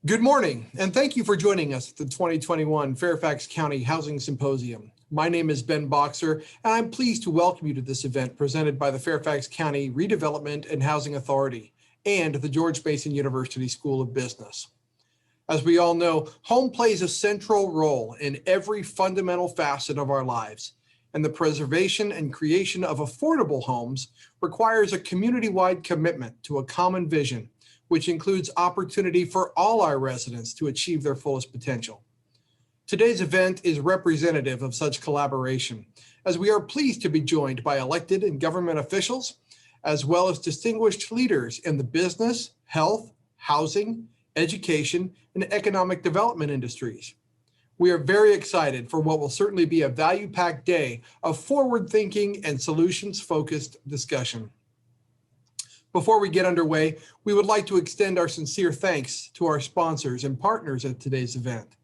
Good morning, and thank you for joining us at the 2021 Fairfax County Housing Symposium. My name is Ben Boxer, and I'm pleased to welcome you to this event presented by the Fairfax County Redevelopment and Housing Authority and the George Mason University School of Business. As we all know, home plays a central role in every fundamental facet of our lives, and the preservation and creation of affordable homes requires a community-wide commitment to a common vision, which includes opportunity for all our residents to achieve their fullest potential. Today's event is representative of such collaboration, as we are pleased to be joined by elected and government officials, as well as distinguished leaders in the business, health, housing, education, and economic development industries. We are very excited for what will certainly be a value-packed day of forward-thinking and solutions-focused discussion. Before we get underway, we would like to extend our sincere thanks to our sponsors and partners at today's event,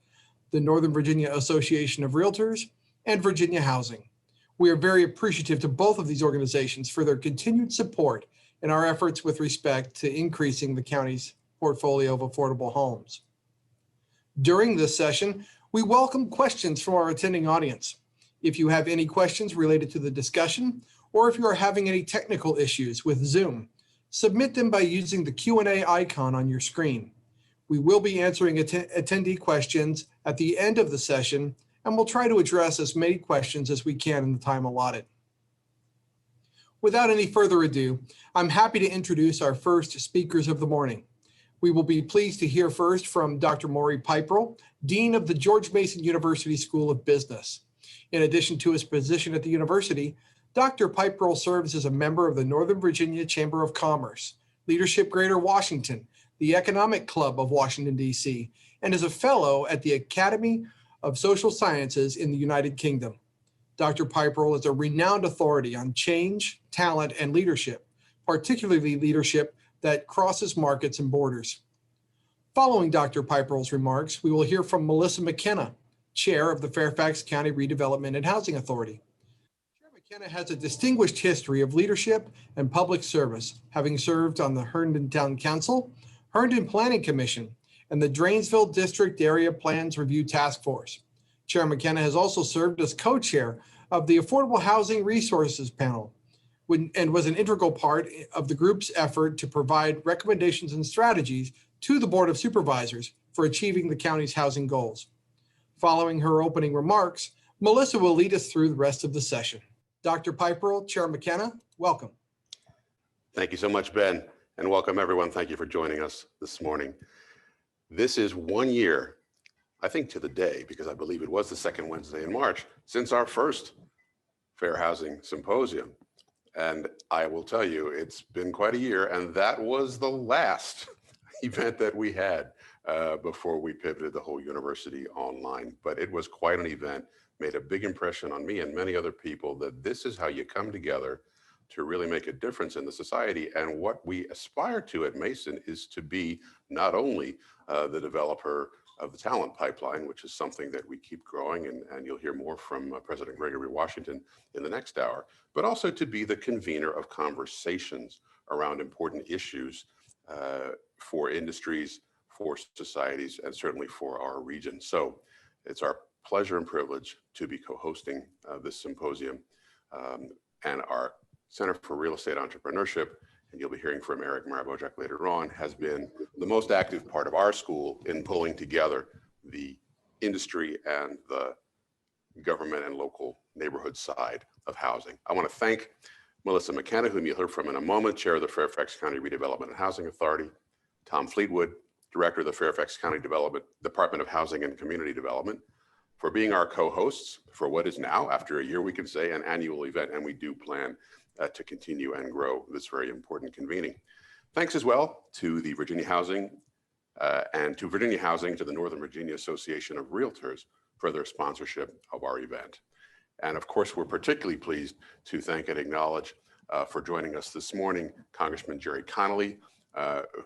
the Northern Virginia Association of Realtors and Virginia Housing. We are very appreciative to both of these organizations for their continued support in our efforts with respect to increasing the county's portfolio of affordable homes. During this session, we welcome questions from our attending audience. If you have any questions related to the discussion, or if you are having any technical issues with Zoom, submit them by using the Q&A icon on your screen. We will be answering attendee questions at the end of the session, and we'll try to address as many questions as we can in the time allotted. Without any further ado, I'm happy to introduce our first speakers of the morning. We will be pleased to hear first from Dr. Maury Peiperl, Dean of the George Mason University School of Business. In addition to his position at the university, Dr. Piperl serves as a member of the Northern Virginia Chamber of Commerce, Leadership Greater Washington, the Economic Club of Washington, D.C., and is a fellow at the Academy of Social Sciences in the United Kingdom. Dr. Piperl is a renowned authority on change, talent, and leadership, particularly leadership that crosses markets and borders. Following Dr. Piperl's remarks, we will hear from Melissa Mckenna, Chair of the Fairfax County Redevelopment and Housing Authority. Mckenna has a distinguished history of leadership and public service, having served on the Herndon Town Council, Herndon Planning Commission, and the Drainsville District Area Plans Review Task Force. Chair Mckenna has also served as co-chair of the Affordable Housing Resources Panel and was an integral part of the group's effort to provide recommendations and strategies to the Board of Supervisors for achieving the county's housing goals. Following her opening remarks, Melissa will lead us through the rest of the session. Dr. Piperl, Chair Mckenna, welcome. Thank you so much, Ben, and welcome everyone. Thank you for joining us this morning. This is 1 year, I think to the day, because I believe it was the second Wednesday in March, since our first Fair Housing Symposium. And I will tell you, it's been quite a year, and that was the last event that we had before we pivoted the whole university online. But it was quite an event. Made a big impression on me and many other people that this is how you come together to really make a difference in the society. And what we aspire to at Mason is to be not only the developer of the talent pipeline, which is something that we keep growing, and you'll hear more from President Gregory Washington in the next hour, but also to be the convener of conversations around important issues for industries, for societies, and certainly for our region. So it's our pleasure and privilege to be co-hosting this symposium. And our Center for Real Estate Entrepreneurship, and you'll be hearing from Eric Marabojak later on, has been the most active part of our school in pulling together the industry and the government and local neighborhood side of housing. I want to thank Melissa Mckenna, whom you'll hear from in a moment, Chair of the Fairfax County Redevelopment and Housing Authority, Tom Fleetwood, Director of the Fairfax County Department of Housing and Community Development, for being our co-hosts for what is now, after a year, we can say, an annual event, and we do plan to continue and grow this very important convening. Thanks as well to the Virginia Housing and to Virginia Housing, to the Northern Virginia Association of Realtors for their sponsorship of our event. And of course, we're particularly pleased to thank and acknowledge for joining us this morning, Congressman Gerry Connelly,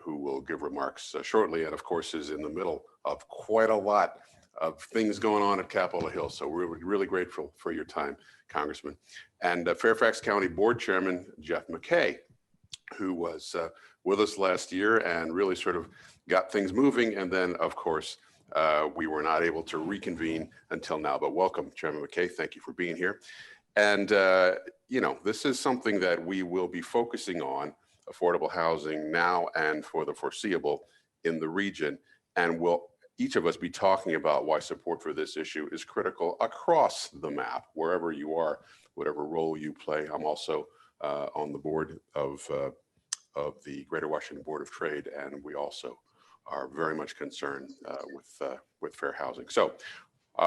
who will give remarks shortly, and of course is in the middle of quite a lot of things going on at Capitol Hill. So we're really grateful for your time, Congressman. And Fairfax County Board Chairman Jeff McKay. who was with us last year and really sort of got things moving. And then, of course, we were not able to reconvene until now. But welcome, Chairman McKay. Thank you for being here. And, you know, this is something that we will be focusing on, affordable housing now and for the foreseeable in the region. And we'll each of us be talking about why support for this issue is critical across the map, wherever you are, whatever role you play. I'm also on the board of the Greater Washington Board of Trade, and we also are very much concerned with fair housing. So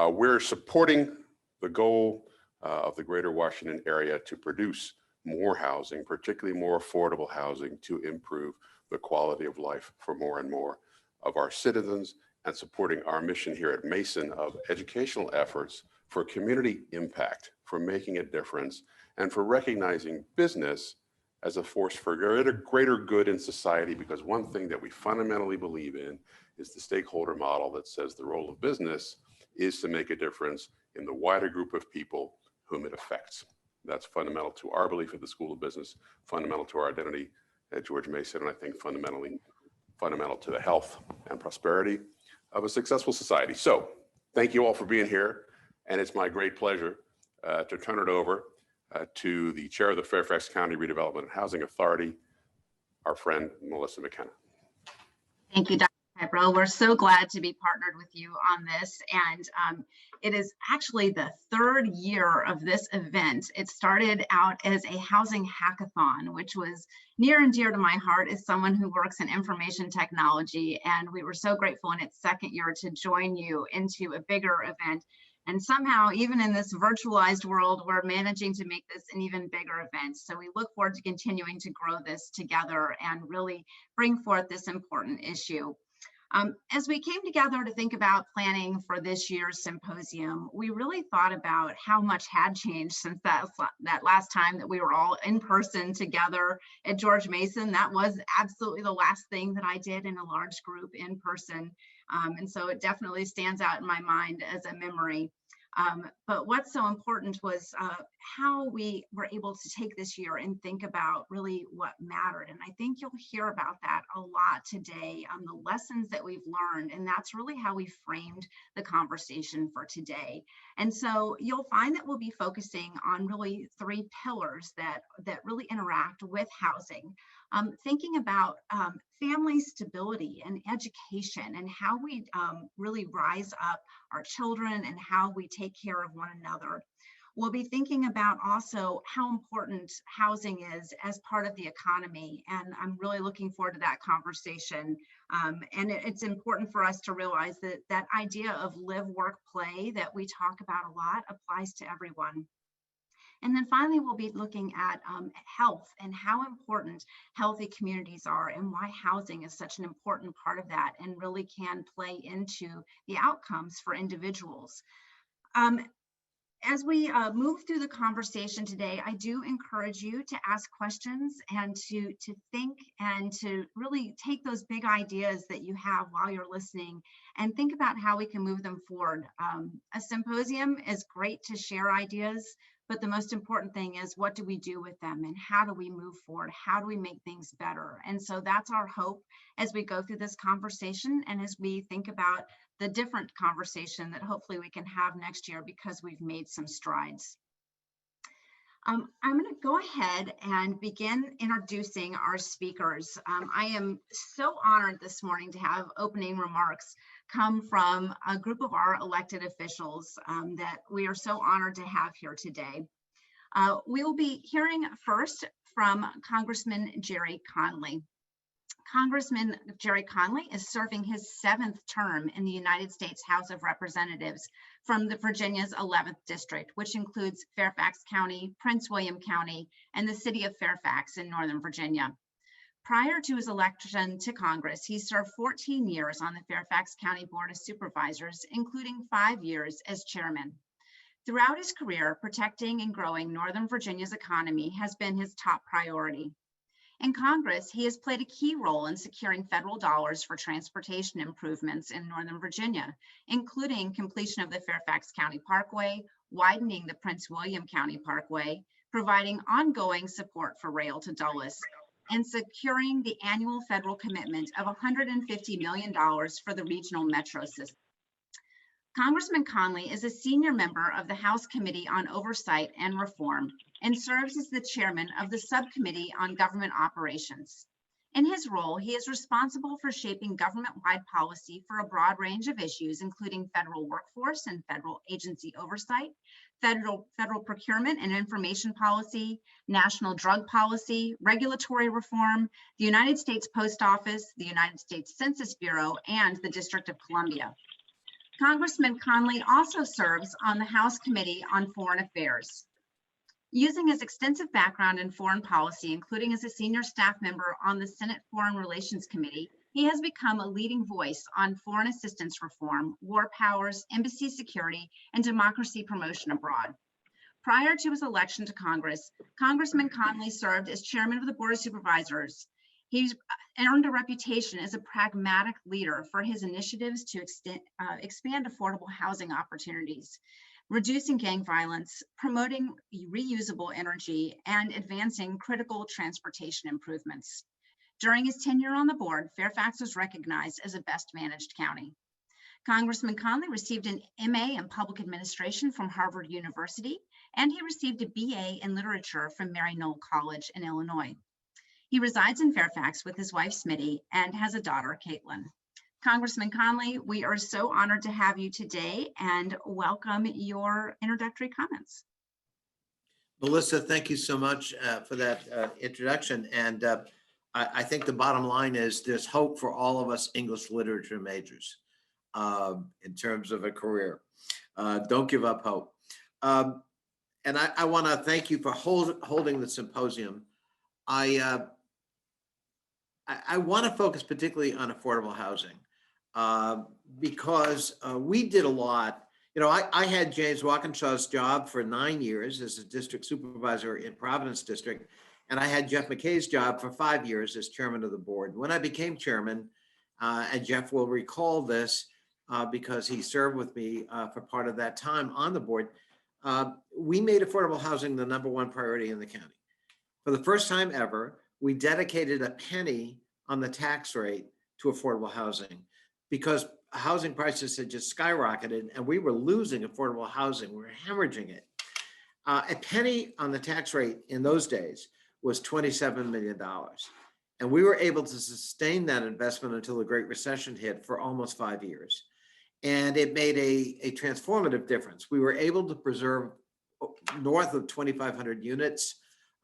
we're supporting the goal of the Greater Washington area to produce more housing, particularly more affordable housing, to improve the quality of life for more and more of our citizens, and supporting our mission here at Mason of educational efforts for community impact, for making a difference, and for recognizing business as a force for greater good in society. Because one thing that we fundamentally believe in is the stakeholder model that says the role of business is to make a difference in the wider group of people whom it affects. That's fundamental to our belief at the School of Business, fundamental to our identity at George Mason, and I think fundamental to the health and prosperity of a successful society. So thank you all for being here. And it's my great pleasure to turn it over to the chair of the Fairfax County Redevelopment and Housing Authority, our friend, Melissa Mckenna. Thank you, Dr. Piperl. We're so glad to be partnered with you on this. And it is actually the third year of this event. It started out as a housing hackathon, which was near and dear to my heart as someone who works in information technology. And we were so grateful in its second year to join you into a bigger event. And somehow, even in this virtualized world, we're managing to make this an even bigger event. So we look forward to continuing to grow this together and really bring forth this important issue. As we came together to think about planning for this year's symposium, we really thought about how much had changed since that last time that we were all in person together at George Mason. That was absolutely the last thing that I did in a large group in person. And so it definitely stands out in my mind as a memory. But what's so important was how we were able to take this year and think about really what mattered. And I think you'll hear about that a lot today on the lessons that we've learned. And that's really how we framed the conversation for today. And so you'll find that we'll be focusing on really three pillars that really interact with housing. Thinking about family stability and education and how we really rise up our children and how we take care of one another. We'll be thinking about also how important housing is as part of the economy. And I'm really looking forward to that conversation. And it's important for us to realize that that idea of live, work, play that we talk about a lot applies to everyone. And then finally, we'll be looking at health and how important healthy communities are and why housing is such an important part of that and really can play into the outcomes for individuals. As we move through the conversation today, I do encourage you to ask questions and to think and to really take those big ideas that you have while you're listening and think about how we can move them forward. A symposium is great to share ideas, but the most important thing is what do we do with them and how do we move forward? How do we make things better? And so that's our hope as we go through this conversation and as we think about the different conversation that hopefully we can have next year because we've made some strides. I'm going to go ahead and begin introducing our speakers. I am so honored this morning to have opening remarks come from a group of our elected officials that we are so honored to have here today. We will be hearing first from Congressman Gerry Connelly. Congressman Gerry Connelly is serving his 7th term in the United States House of Representatives from the Virginia's 11th District, which includes Fairfax County, Prince William County, and the city of Fairfax in Northern Virginia. Prior to his election to Congress, he served 14 years on the Fairfax County Board of Supervisors, including 5 years as chairman. Throughout his career, protecting and growing Northern Virginia's economy has been his top priority. In Congress, he has played a key role in securing federal dollars for transportation improvements in Northern Virginia, including completion of the Fairfax County Parkway, widening the Prince William County Parkway, providing ongoing support for rail to Dulles, and securing the annual federal commitment of $150 million for the regional metro system. Congressman Conley is a senior member of the House Committee on Oversight and Reform and serves as the chairman of the Subcommittee on Government Operations. In his role, he is responsible for shaping government-wide policy for a broad range of issues, including federal workforce and federal agency oversight, federal procurement and information policy, national drug policy, regulatory reform, the United States Post Office, the United States Census Bureau, and the District of Columbia. Congressman Conley also serves on the House Committee on Foreign Affairs. Using his extensive background in foreign policy, including as a senior staff member on the Senate Foreign Relations Committee, he has become a leading voice on foreign assistance reform, war powers, embassy security, and democracy promotion abroad. Prior to his election to Congress, Congressman Conley served as chairman of the Board of Supervisors. He's earned a reputation as a pragmatic leader for his initiatives to expand affordable housing opportunities, reducing gang violence, promoting reusable energy, and advancing critical transportation improvements. During his tenure on the board, Fairfax was recognized as a best managed county. Congressman Conley received an MA in Public Administration from Harvard University, and he received a BA in Literature from Mary Knoll College in Illinois. He resides in Fairfax with his wife, Smitty, and has a daughter, Caitlin. Congressman Conley, we are so honored to have you today and welcome your introductory comments. Melissa, thank you so much for that introduction. And I think the bottom line is there's hope for all of us English literature majors in terms of a career. Don't give up hope. And I want to thank you for holding the symposium. I want to focus particularly on affordable housing because we did a lot. You know, I had James Waukesha's job for 9 years as a district supervisor in Providence District, and I had Jeff McKay's job for 5 years as chairman of the board. When I became chairman, and Jeff will recall this because he served with me for part of that time on the board, we made affordable housing the #1 priority in the county. For the first time ever, we dedicated a penny on the tax rate to affordable housing because housing prices had just skyrocketed and we were losing affordable housing. We were hemorrhaging it. A penny on the tax rate in those days was $27 million. And we were able to sustain that investment until the Great Recession hit for almost 5 years. And it made a transformative difference. We were able to preserve north of 2,500 units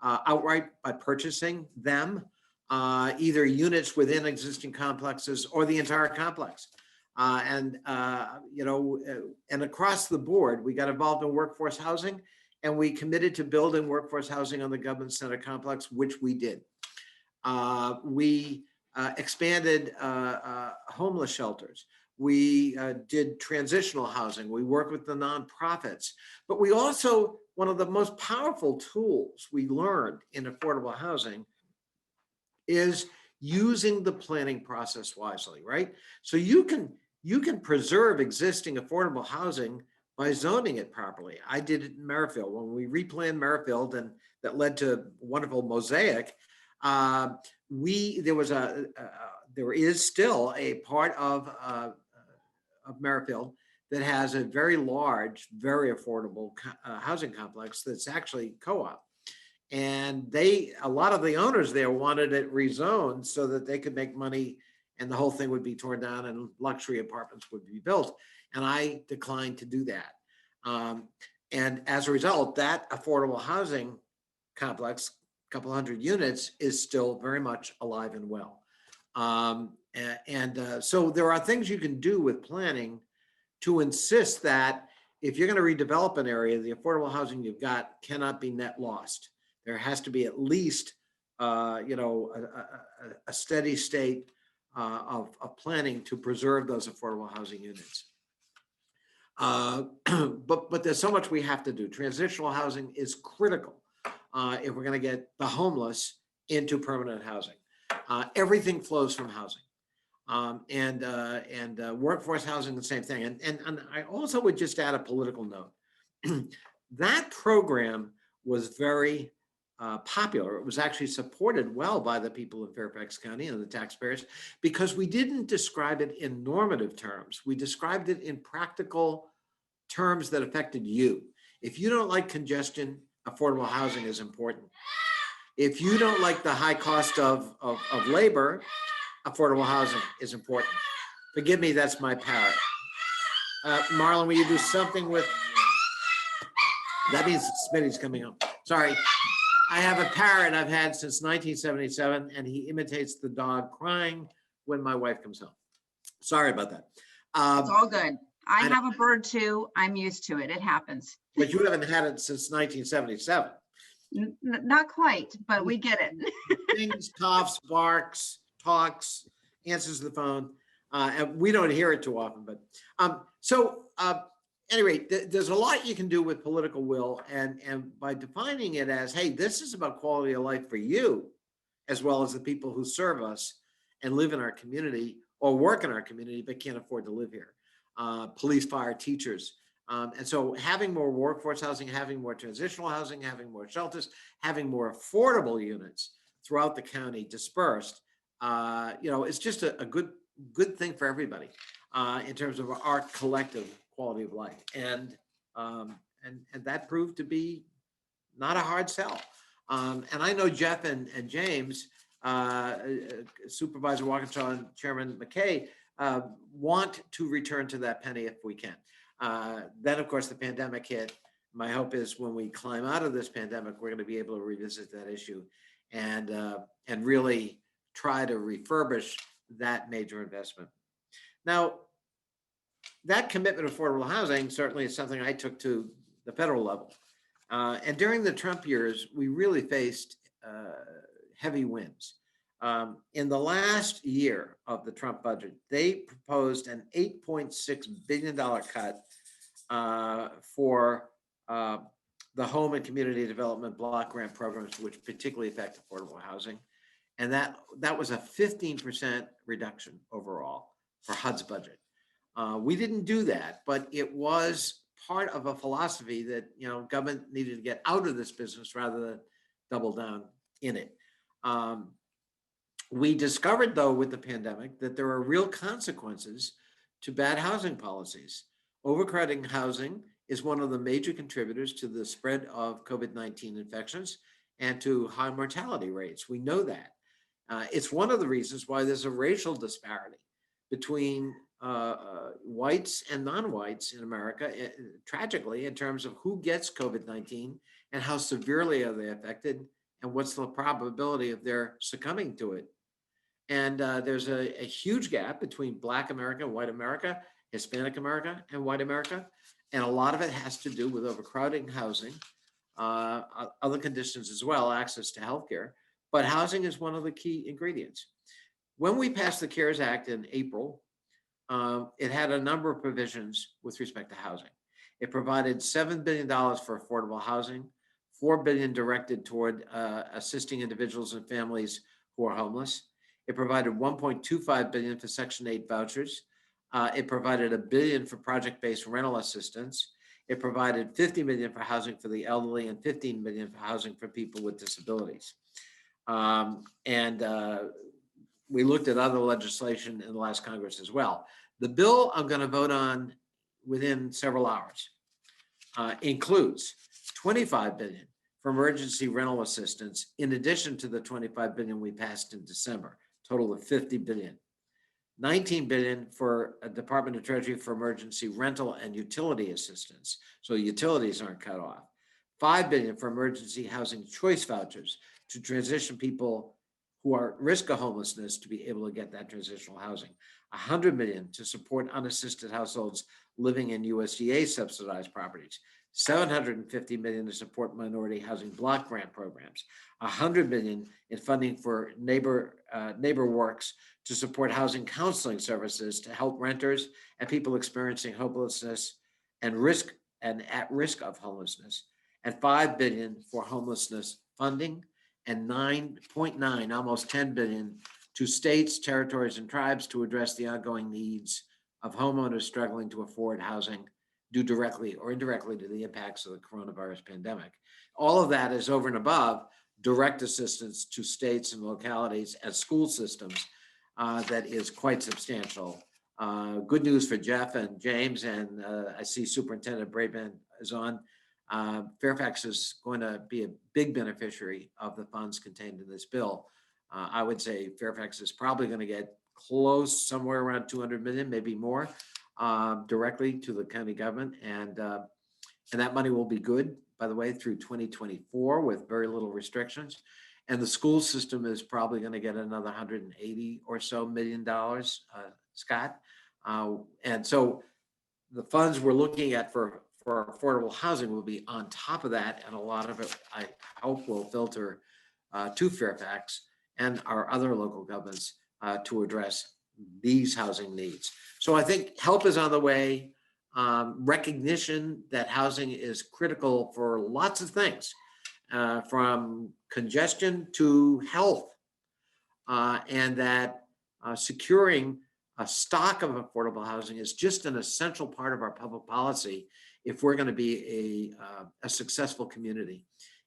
outright by purchasing them, either units within existing complexes or the entire complex. And across the board, we got involved in workforce housing and we committed to building workforce housing on the government center complex, which we did. We expanded homeless shelters. We did transitional housing. We worked with the nonprofits, but we also, one of the most powerful tools we learned in affordable housing is using the planning process wisely, right? So you can preserve existing affordable housing by zoning it properly. I did it in Merrifield. When we replanned Merrifield, and that led to wonderful mosaic, there is still a part of Merrifield that has a very large, very affordable housing complex that's actually co-op. And a lot of the owners there wanted it rezoned so that they could make money and the whole thing would be torn down and luxury apartments would be built. And I declined to do that. And as a result, that affordable housing complex, a couple hundred units, is still very much alive and well. So there are things you can do with planning to insist that if you're going to redevelop an area, the affordable housing you've got cannot be net lost. There has to be at least, a steady state of planning to preserve those affordable housing units. But there's so much we have to do. Transitional housing is critical if we're going to get the homeless into permanent housing. Everything flows from housing. Workforce housing, the same thing. And I also would just add a political note. That program was very popular. It was actually supported well by the people in Fairfax County and the taxpayers, because we didn't describe it in normative terms. We described it in practical terms that affected you. If you don't like congestion, affordable housing is important. If you don't like the high cost of labor, affordable housing is important. Forgive me, that's my parrot. Marlon, will you do something with, that means Smitty's coming home. Sorry. I have a parrot I've had since 1977, and he imitates the dog crying when my wife comes home. Sorry about that. It's all good. I have a bird too. I'm used to it. It happens. But you haven't had it since 1977. Not quite, but we get it. Sings, coughs, barks, talks, answers the phone. And we don't hear it too often, but anyway, there's a lot you can do with political will, and by defining it as, hey, this is about quality of life for you, as well as the people who serve us and live in our community or work in our community but can't afford to live here. Police, fire, teachers. And so having more workforce housing, having more transitional housing, having more shelters, having more affordable units throughout the county dispersed, it's just a good thing for everybody in terms of our collective quality of life. And that proved to be not a hard sell. And I know Jeff and James, Supervisor Waukesha and Chairman McKay, want to return to that penny if we can. Then, of course, the pandemic hit. My hope is when we climb out of this pandemic, we're going to be able to revisit that issue and really try to refurbish that major investment. Now, that commitment to affordable housing certainly is something I took to the federal level. And during the Trump years, we really faced heavy winds. In the last year of the Trump budget, they proposed an $8.6 billion cut for the home and community development block grant programs, which particularly affect affordable housing. And that was a 15% reduction overall for HUD's budget. We didn't do that, but it was part of a philosophy that government needed to get out of this business rather than double down in it. We discovered, though, with the pandemic that there are real consequences to bad housing policies. Overcrowding housing is one of the major contributors to the spread of COVID-19 infections and to high mortality rates. We know that. It's one of the reasons why there's a racial disparity between whites and non-whites in America, tragically, in terms of who gets COVID-19 and how severely are they affected and what's the probability of their succumbing to it. And there's a huge gap between Black America, white America, Hispanic America, and white America. And a lot of it has to do with overcrowding housing, other conditions as well, access to healthcare. But housing is one of the key ingredients. When we passed the CARES Act in April, it had a number of provisions with respect to housing. It provided $7 billion for affordable housing, $4 billion directed toward assisting individuals and families who are homeless. It provided $1.25 billion for Section 8 vouchers. It provided $1 billion for project-based rental assistance. It provided $50 million for housing for the elderly and $15 million for housing for people with disabilities. We looked at other legislation in the last Congress as well. The bill I'm going to vote on within several hours includes $25 billion for emergency rental assistance, in addition to the $25 billion we passed in December, total of $50 billion. $19 billion for a Department of Treasury for emergency rental and utility assistance, so utilities aren't cut off. $5 billion for emergency housing choice vouchers to transition people who are at risk of homelessness to be able to get that transitional housing. $100 million to support unassisted households living in USDA subsidized properties. $750 million to support minority housing block grant programs. $100 million in funding for neighbor works to support housing counseling services to help renters and people experiencing hopelessness and at risk of homelessness. And $5 billion for homelessness funding, and $9.9, almost $10 billion to states, territories, and tribes to address the ongoing needs of homeowners struggling to afford housing due directly or indirectly to the impacts of the coronavirus pandemic. All of that is over and above direct assistance to states and localities and school systems that is quite substantial. Good news for Jeff and James, and I see Superintendent Bray is on. Fairfax is going to be a big beneficiary of the funds contained in this bill. I would say Fairfax is probably going to get close, somewhere around 200 million, maybe more, directly to the county government, and that money will be good, by the way, through 2024 with very little restrictions. And the school system is probably going to get another 180 or so $1 million, Scott. And so the funds we're looking at for affordable housing will be on top of that, and a lot of it, I hope, will filter to Fairfax and our other local governments to address these housing needs. So I think help is on the way. Recognition that housing is critical for lots of things, from congestion to health, and that securing a stock of affordable housing is just an essential part of our public policy if we're going to be a successful community.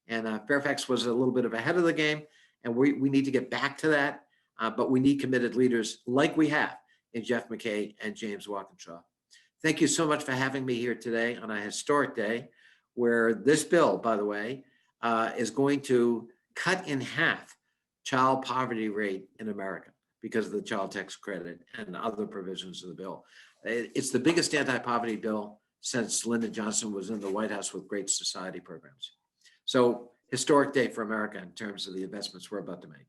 And Fairfax was a little bit of ahead of the game, and we need to get back to that, but we need committed leaders like we have in Jeff McKay and James Waukesha. Thank you so much for having me here today on a historic day where this bill, by the way, is going to cut in half child poverty rate in America because of the child tax credit and other provisions of the bill. It's the biggest anti-poverty bill since Lyndon Johnson was in the White House with Great Society programs. So historic day for America in terms of the investments we're about to make.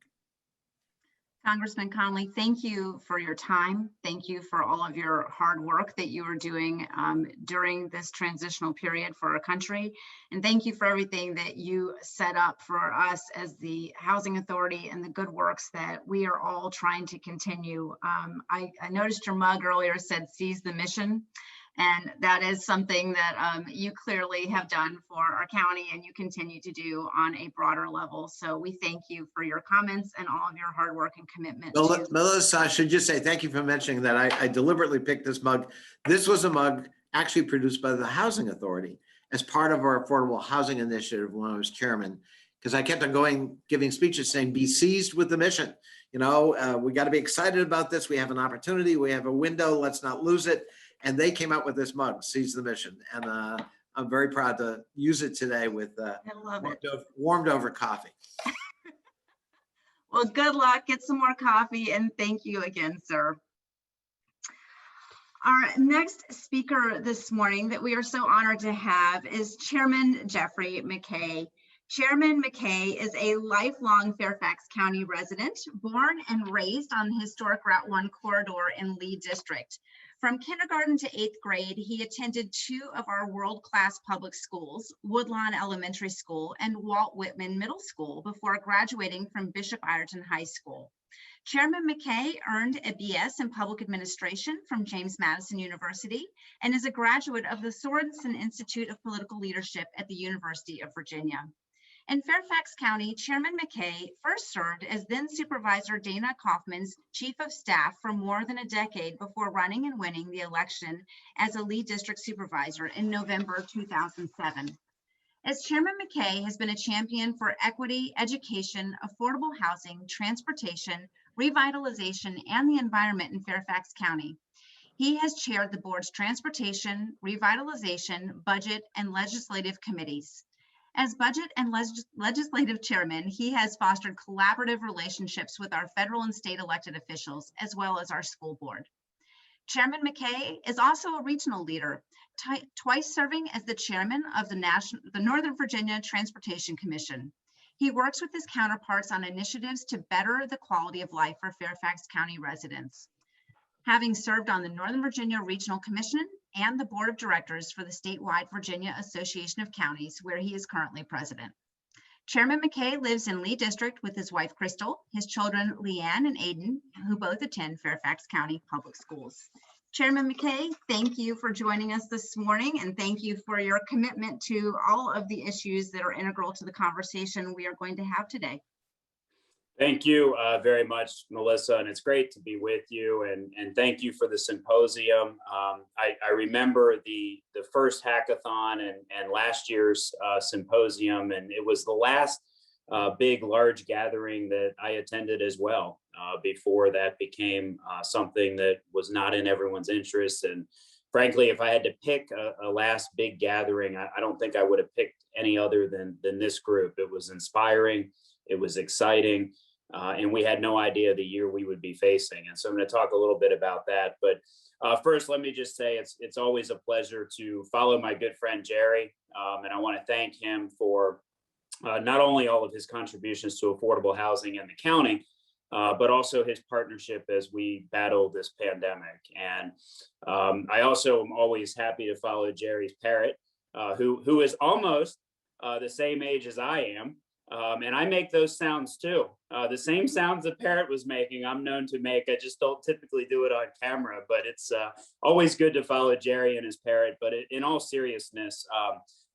Congressman Conley, thank you for your time. Thank you for all of your hard work that you are doing during this transitional period for our country. And thank you for everything that you set up for us as the Housing Authority and the good works that we are all trying to continue. I noticed your mug earlier said seize the mission. And that is something that you clearly have done for our county and you continue to do on a broader level. So we thank you for your comments and all of your hard work and commitment. Melissa, I should just say thank you for mentioning that. I deliberately picked this mug. This was a mug actually produced by the Housing Authority as part of our Affordable Housing Initiative when I was chairman, because I kept on going, giving speeches saying, be seized with the mission. You know, we got to be excited about this. We have an opportunity. We have a window. Let's not lose it. And they came out with this mug, Seize the Mission. And I'm very proud to use it today with warmed over coffee. Well, good luck. Get some more coffee. And thank you again, sir. Our next speaker this morning that we are so honored to have is Chairman Jeffrey McKay. Chairman McKay is a lifelong Fairfax County resident, born and raised on the historic Route 1 corridor in Lee District. From kindergarten to 8th grade, he attended two of our world-class public schools, Woodlawn Elementary School and Walt Whitman Middle School, before graduating from Bishop Ireton High School. Chairman McKay earned a BS in Public Administration from James Madison University and is a graduate of the Sorensen Institute of Political Leadership at the University of Virginia. In Fairfax County, Chairman McKay first served as then Supervisor Dana Kaufman's Chief of Staff for more than a decade before running and winning the election as a Lee District Supervisor in November 2007. As Chairman McKay has been a champion for equity, education, affordable housing, transportation, revitalization, and the environment in Fairfax County. He has chaired the board's transportation, revitalization, budget, and legislative committees. As budget and legislative chairman, he has fostered collaborative relationships with our federal and state elected officials, as well as our school board. Chairman McKay is also a regional leader, twice serving as the chairman of the Northern Virginia Transportation Commission. He works with his counterparts on initiatives to better the quality of life for Fairfax County residents. Having served on the Northern Virginia Regional Commission and the Board of Directors for the statewide Virginia Association of Counties, where he is currently president. Chairman McKay lives in Lee District with his wife, Crystal, his children, Leanne and Aiden, who both attend Fairfax County Public Schools. Chairman McKay, thank you for joining us this morning, and thank you for your commitment to all of the issues that are integral to the conversation we are going to have today. Thank you very much, Melissa, and it's great to be with you, and thank you for the symposium. I remember the first hackathon and last year's symposium, and it was the last large gathering that I attended as well before that became something that was not in everyone's interest. And frankly, if I had to pick a last big gathering, I don't think I would have picked any other than this group. It was inspiring, it was exciting, and we had no idea the year we would be facing. And so I'm going to talk a little bit about that. But first, let me just say it's always a pleasure to follow my good friend Gerry, and I want to thank him for not only all of his contributions to affordable housing in the county, but also his partnership as we battle this pandemic. And I also am always happy to follow Gerry's parrot, who is almost the same age as I am. And I make those sounds too. The same sounds the parrot was making, I'm known to make. I just don't typically do it on camera, but it's always good to follow Gerry and his parrot. But in all seriousness,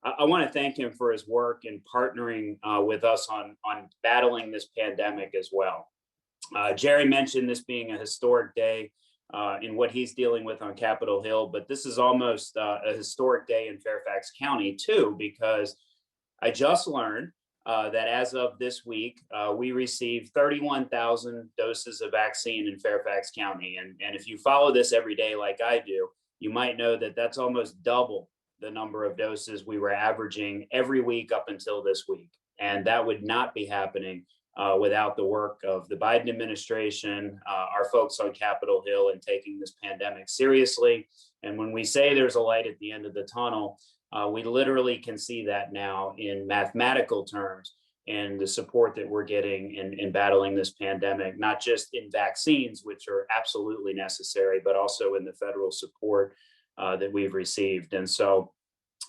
I want to thank him for his work in partnering with us on battling this pandemic as well. Gerry mentioned this being a historic day in what he's dealing with on Capitol Hill, but this is almost a historic day in Fairfax County too, because I just learned that as of this week, we received 31,000 doses of vaccine in Fairfax County. And if you follow this every day like I do, you might know that that's almost double the number of doses we were averaging every week up until this week. And that would not be happening without the work of the Biden administration, our folks on Capitol Hill, and taking this pandemic seriously. And when we say there's a light at the end of the tunnel, we literally can see that now in mathematical terms and the support that we're getting in battling this pandemic, not just in vaccines, which are absolutely necessary, but also in the federal support that we've received. And so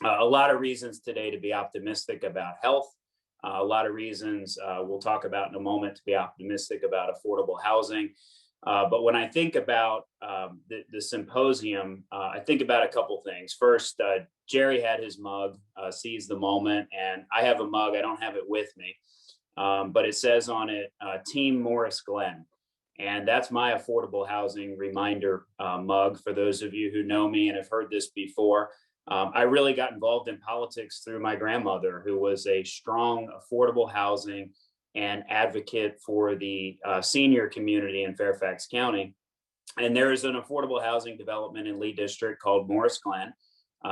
a lot of reasons today to be optimistic about health, a lot of reasons we'll talk about in a moment to be optimistic about affordable housing. But when I think about the symposium, I think about a couple things. First, Gerry had his mug, Seize the Moment, and I have a mug. I don't have it with me, but it says on it, Team Morris Glenn. And that's my affordable housing reminder mug. For those of you who know me and have heard this before, I really got involved in politics through my grandmother, who was a strong affordable housing and advocate for the senior community in Fairfax County. And there is an affordable housing development in Lee District called Morris Glen,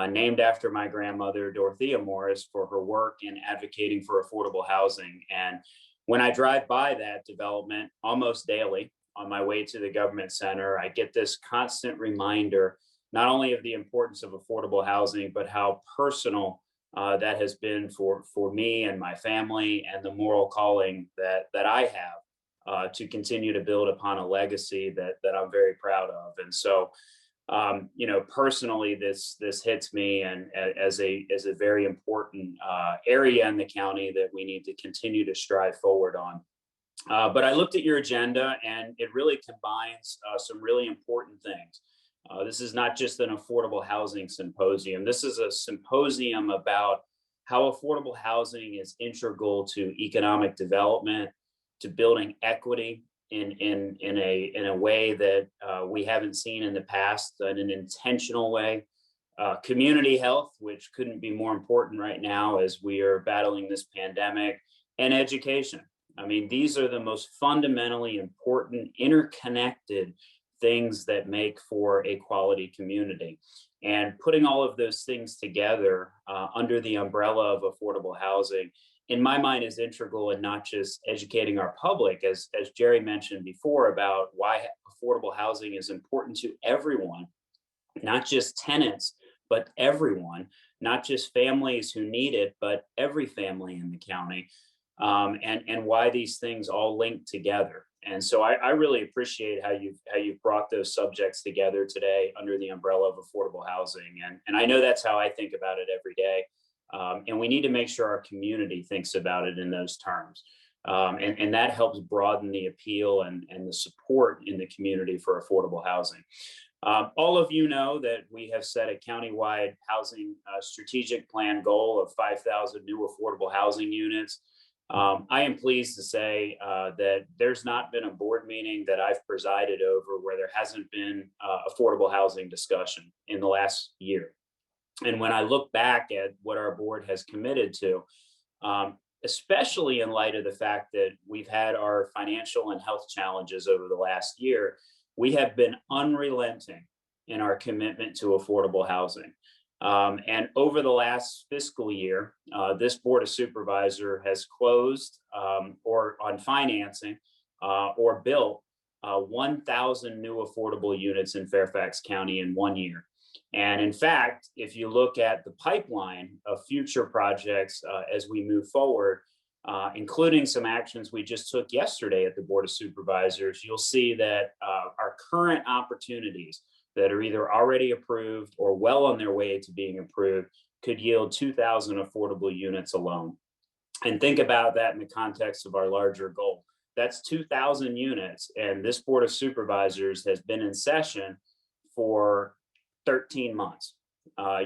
named after my grandmother, Dorothea Morris, for her work in advocating for affordable housing. And when I drive by that development almost daily on my way to the government center, I get this constant reminder, not only of the importance of affordable housing, but how personal that has been for me and my family, and the moral calling that I have to continue to build upon a legacy that I'm very proud of. And so, personally, this hits me and as a very important area in the county that we need to continue to strive forward on. But I looked at your agenda, and it really combines some really important things. This is not just an affordable housing symposium. This is a symposium about how affordable housing is integral to economic development, to building equity in a way that we haven't seen in the past, in an intentional way. Community health, which couldn't be more important right now as we are battling this pandemic, and education. I mean, these are the most fundamentally important, interconnected things that make for a quality community. And putting all of those things together under the umbrella of affordable housing, in my mind, is integral in not just educating our public, as Gerry mentioned before, about why affordable housing is important to everyone, not just tenants, but everyone, not just families who need it, but every family in the county, and why these things all link together. And so I really appreciate how you've brought those subjects together today under the umbrella of affordable housing. And I know that's how I think about it every day. And we need to make sure our community thinks about it in those terms. And that helps broaden the appeal and the support in the community for affordable housing. All of you know that we have set a countywide housing strategic plan goal of 5,000 new affordable housing units. I am pleased to say that there's not been a board meeting that I've presided over where there hasn't been affordable housing discussion in the last year. And when I look back at what our board has committed to, especially in light of the fact that we've had our financial and health challenges over the last year. We have been unrelenting in our commitment to affordable housing. And over the last fiscal year, this Board of Supervisors has closed or on financing or built 1,000 new affordable units in Fairfax County in 1 year. And in fact, if you look at the pipeline of future projects as we move forward, including some actions we just took yesterday at the Board of Supervisors, you'll see that our current opportunities that are either already approved or well on their way to being approved could yield 2,000 affordable units alone. And think about that in the context of our larger goal. That's 2,000 units, and this Board of Supervisors has been in session for 13 months.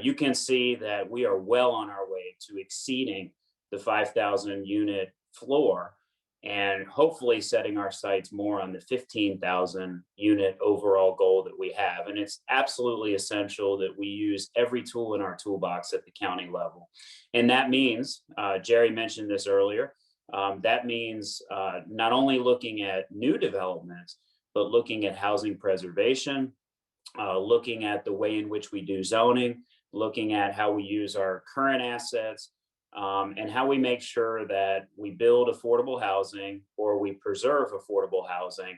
You can see that we are well on our way to exceeding the 5,000 unit floor and hopefully setting our sights more on the 15,000 unit overall goal that we have. And it's absolutely essential that we use every tool in our toolbox at the county level. And that means, Jerry mentioned this earlier, that means not only looking at new developments, but looking at housing preservation, looking at the way in which we do zoning, looking at how we use our current assets, and how we make sure that we build affordable housing or we preserve affordable housing,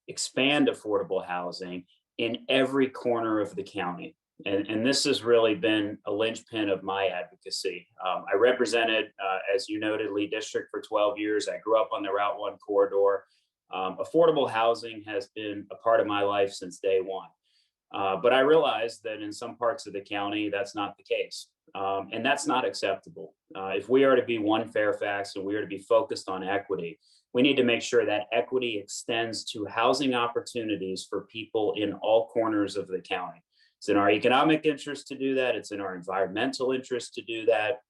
expand affordable housing in every corner of the county. And this has really been a linchpin of my advocacy. I represented, as you noted, Lee District for 12 years. I grew up on the Route 1 corridor. Affordable housing has been a part of my life since day one. But I realized that in some parts of the county, that's not the case. And that's not acceptable. If we are to be one Fairfax and we are to be focused on equity, we need to make sure that equity extends to housing opportunities for people in all corners of the county. It's in our economic interest to do that. It's in our environmental interest to do that.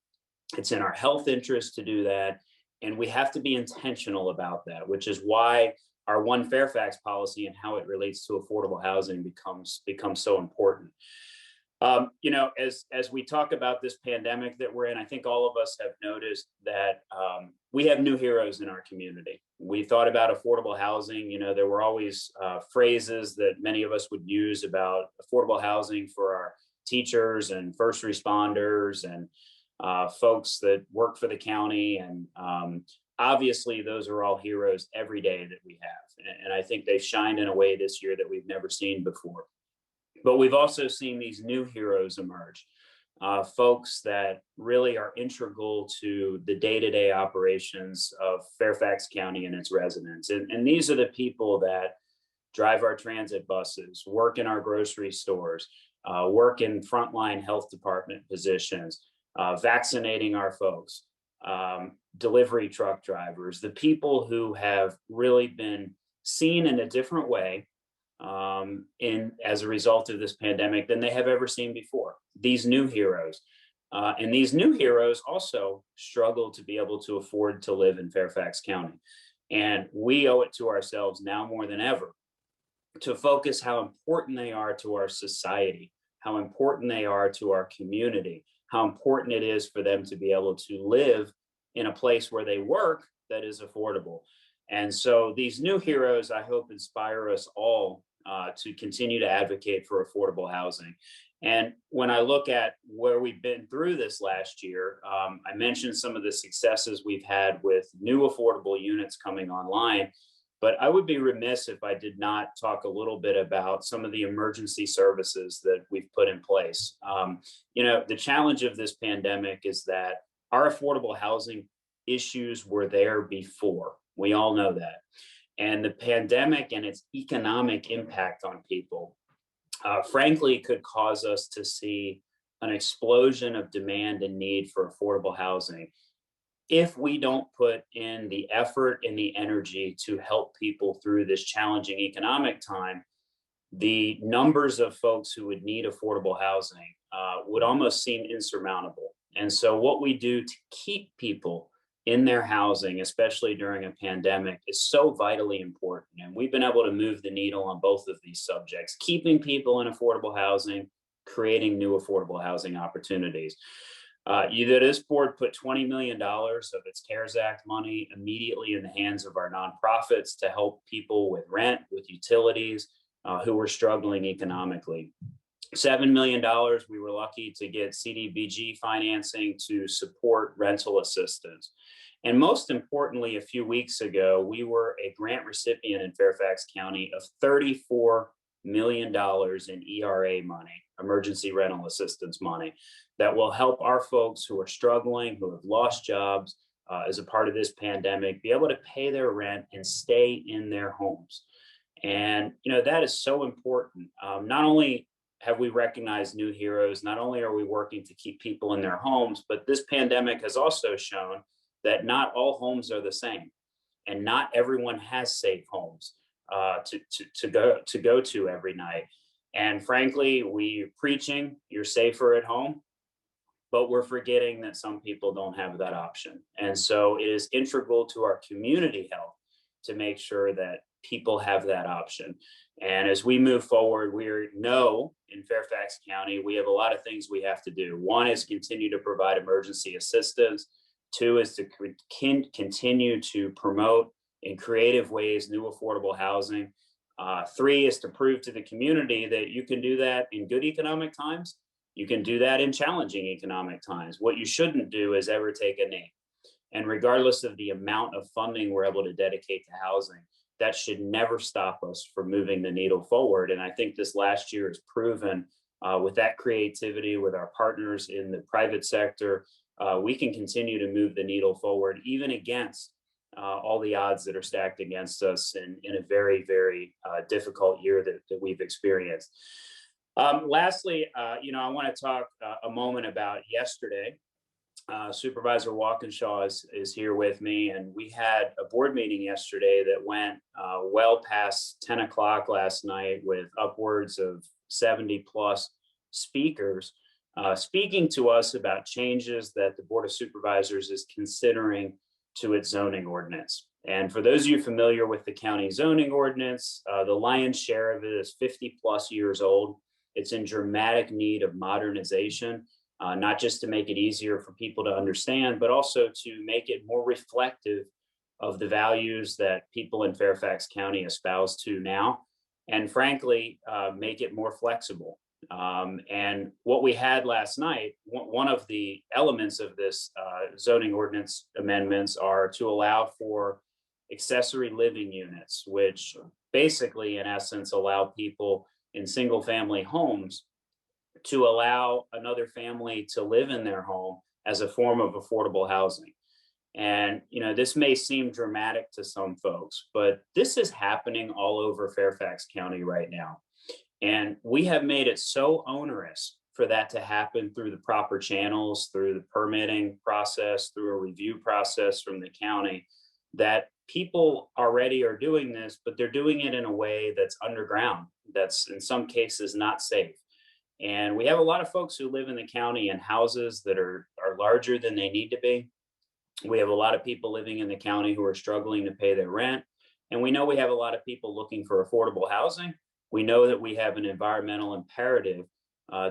It's in our health interest to do that. And we have to be intentional about that, which is why our One Fairfax policy and how it relates to affordable housing becomes so important. As we talk about this pandemic that we're in, I think all of us have noticed that we have new heroes in our community. We thought about affordable housing. There were always phrases that many of us would use about affordable housing for our teachers and first responders and folks that work for the county. And obviously, those are all heroes every day that we have. And I think they've shined in a way this year that we've never seen before. But we've also seen these new heroes emerge, folks that really are integral to the day-to-day operations of Fairfax County and its residents. And these are the people that drive our transit buses, work in our grocery stores, work in frontline health department positions, vaccinating our folks, delivery truck drivers, the people who have really been seen in a different way as a result of this pandemic than they have ever seen before. These new heroes. And these new heroes also struggle to be able to afford to live in Fairfax County. And we owe it to ourselves now more than ever to focus how important they are to our society, how important they are to our community, how important it is for them to be able to live in a place where they work that is affordable. And so these new heroes, I hope, inspire us all to continue to advocate for affordable housing. And when I look at where we've been through this last year, I mentioned some of the successes we've had with new affordable units coming online, but I would be remiss if I did not talk a little bit about some of the emergency services that we've put in place. The challenge of this pandemic is that our affordable housing issues were there before. We all know that. And the pandemic and its economic impact on people, frankly, could cause us to see an explosion of demand and need for affordable housing if we don't put in the effort and the energy to help people through this challenging economic time. The numbers of folks who would need affordable housing would almost seem insurmountable. And so what we do to keep people in their housing, especially during a pandemic, is so vitally important. And we've been able to move the needle on both of these subjects, keeping people in affordable housing, creating new affordable housing opportunities. This board put $20 million of its CARES Act money immediately in the hands of our nonprofits to help people with rent, with utilities, who were struggling economically. $7 million, we were lucky to get CDBG financing to support rental assistance. And most importantly, a few weeks ago, we were a grant recipient in Fairfax County of $34 million in ERA money, emergency rental assistance money, that will help our folks who are struggling, who have lost jobs as a part of this pandemic, be able to pay their rent and stay in their homes. And, that is so important. Not only have we recognized new heroes, not only are we working to keep people in their homes, but this pandemic has also shown that not all homes are the same, and not everyone has safe homes to go to every night. And frankly, we're preaching you're safer at home, but we're forgetting that some people don't have that option. And so it is integral to our community health to make sure that people have that option. And as we move forward, we know in Fairfax County, we have a lot of things we have to do. One is continue to provide emergency assistance. Two is to continue to promote in creative ways new affordable housing. Three is to prove to the community that you can do that in good economic times. You can do that in challenging economic times. What you shouldn't do is ever take a knee. And regardless of the amount of funding we're able to dedicate to housing, that should never stop us from moving the needle forward. And I think this last year has proven with that creativity, with our partners in the private sector, we can continue to move the needle forward, even against all the odds that are stacked against us in a very, very difficult year that we've experienced. Lastly, I want to talk a moment about yesterday. Supervisor Waukesha is here with me, and we had a board meeting yesterday that went well past 10 o'clock last night with upwards of 70 plus speakers speaking to us about changes that the Board of Supervisors is considering to its zoning ordinance. And for those of you familiar with the county zoning ordinance, the lion's share of it is 50 plus years old. It's in dramatic need of modernization. Not just to make it easier for people to understand, but also to make it more reflective of the values that people in Fairfax County espouse to now, and frankly, make it more flexible. And what we had last night, one of the elements of this zoning ordinance amendments are to allow for accessory living units, which basically, in essence, allow people in single family homes to allow another family to live in their home as a form of affordable housing. And, this may seem dramatic to some folks, but this is happening all over Fairfax County right now. And we have made it so onerous for that to happen through the proper channels, through the permitting process, through a review process from the county, that people already are doing this, but they're doing it in a way that's underground, that's in some cases not safe. And we have a lot of folks who live in the county in houses that are larger than they need to be. We have a lot of people living in the county who are struggling to pay their rent. And we know we have a lot of people looking for affordable housing. We know that we have an environmental imperative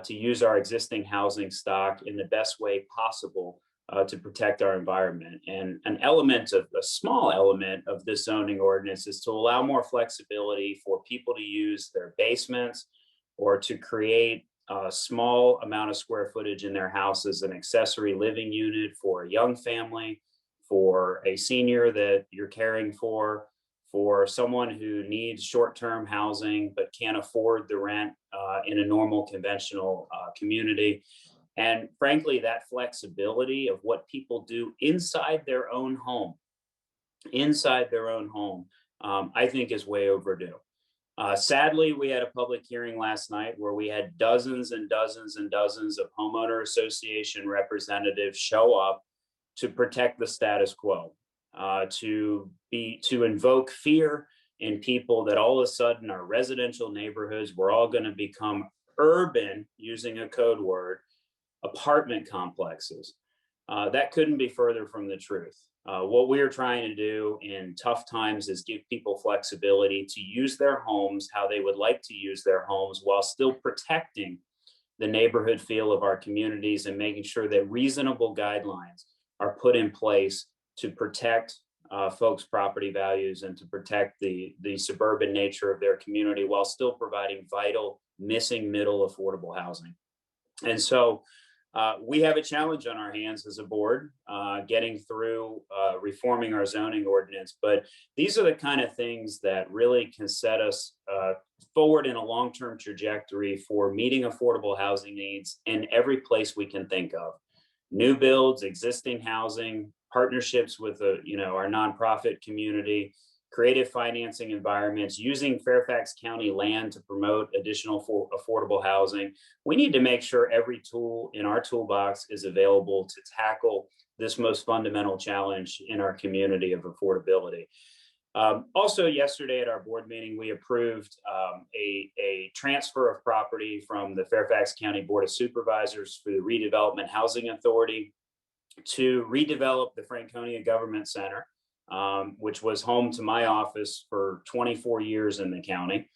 to use our existing housing stock in the best way possible to protect our environment. And a small element of this zoning ordinance is to allow more flexibility for people to use their basements or to create a small amount of square footage in their house as an accessory living unit for a young family, for a senior that you're caring for someone who needs short-term housing but can't afford the rent in a normal conventional community. And frankly, that flexibility of what people do inside their own home, I think is way overdue. Sadly, we had a public hearing last night where we had dozens and dozens and dozens of homeowner association representatives show up to protect the status quo, to invoke fear in people that all of a sudden our residential neighborhoods were all going to become urban, using a code word, apartment complexes. That couldn't be further from the truth. What we are trying to do in tough times is give people flexibility to use their homes how they would like to use their homes while still protecting the neighborhood feel of our communities and making sure that reasonable guidelines are put in place to protect folks' property values and to protect the suburban nature of their community while still providing vital missing middle affordable housing. And so we have a challenge on our hands as a board, getting through reforming our zoning ordinance. But these are the kind of things that really can set us forward in a long-term trajectory for meeting affordable housing needs in every place we can think of. New builds, existing housing, partnerships with our nonprofit community, creative financing environments, using Fairfax County land to promote additional affordable housing. We need to make sure every tool in our toolbox is available to tackle this most fundamental challenge in our community of affordability. Also, yesterday at our board meeting, we approved a transfer of property from the Fairfax County Board of Supervisors for the Redevelopment Housing Authority to redevelop the Franconia Government Center, which was home to my office for 24 years in the county,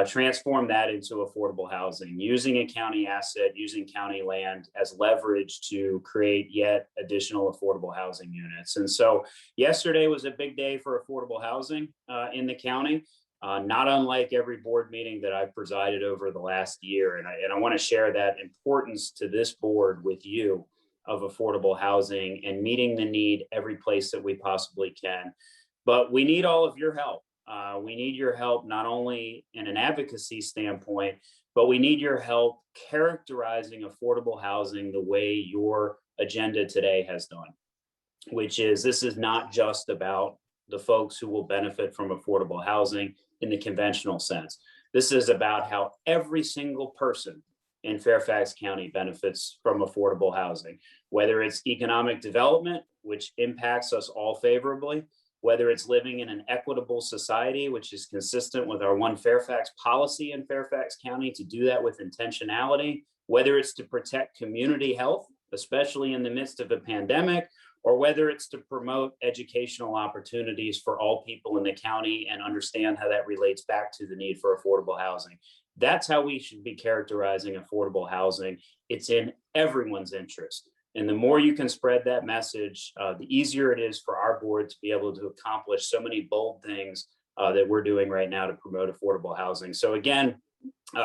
transform that into affordable housing, using a county asset, using county land as leverage to create yet additional affordable housing units. And so yesterday was a big day for affordable housing in the county, not unlike every board meeting that I've presided over the last year. And I want to share that importance to this board with you of affordable housing and meeting the need every place that we possibly can. But we need all of your help. We need your help not only in an advocacy standpoint, but we need your help characterizing affordable housing the way your agenda today has done, which is this is not just about the folks who will benefit from affordable housing in the conventional sense. This is about how every single person in Fairfax County benefits from affordable housing, whether it's economic development, which impacts us all favorably, whether it's living in an equitable society, which is consistent with our One Fairfax policy in Fairfax County to do that with intentionality, whether it's to protect community health, especially in the midst of a pandemic, or whether it's to promote educational opportunities for all people in the county and understand how that relates back to the need for affordable housing. That's how we should be characterizing affordable housing. It's in everyone's interest. And the more you can spread that message, the easier it is for our board to be able to accomplish so many bold things that we're doing right now to promote affordable housing. So again,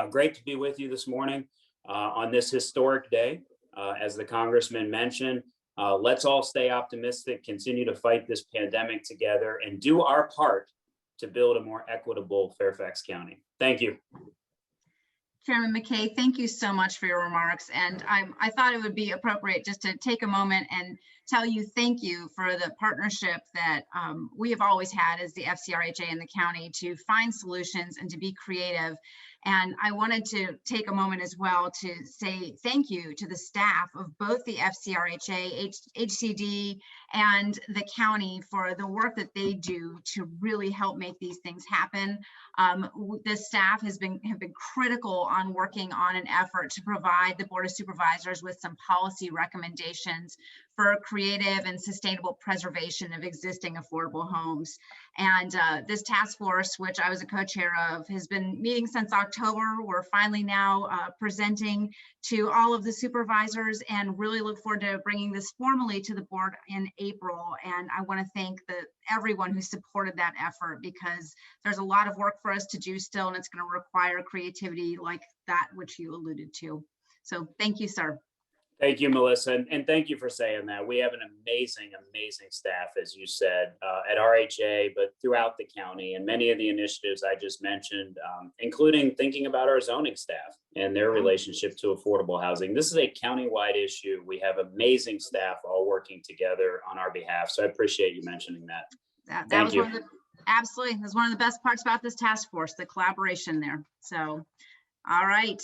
great to be with you this morning on this historic day. As the Congressman mentioned, let's all stay optimistic, continue to fight this pandemic together, and do our part to build a more equitable Fairfax County. Thank you. Chairman McKay, thank you so much for your remarks. And I thought it would be appropriate just to take a moment and tell you thank you for the partnership that we have always had as the FCRHA in the county to find solutions and to be creative. And I wanted to take a moment as well to say thank you to the staff of both the FCRHA, HCD, and the county for the work that they do to really help make these things happen. The staff have been critical on working on an effort to provide the Board of Supervisors with some policy recommendations for creative and sustainable preservation of existing affordable homes. And this task force, which I was a co-chair of, has been meeting since October. We're finally now presenting to all of the supervisors and really look forward to bringing this formally to the board in April. And I want to thank everyone who supported that effort, because there's a lot of work for us to do still, and it's going to require creativity like that which you alluded to. So thank you, sir. Thank you, Melissa, and thank you for saying that. We have an amazing, amazing staff, as you said, at RHA, but throughout the county, and many of the initiatives I just mentioned, including thinking about our zoning staff and their relationship to affordable housing. This is a countywide issue. We have amazing staff all working together on our behalf, so I appreciate you mentioning that. That was one of the, absolutely, that's one of the best parts about this task force, the collaboration there. So, all right.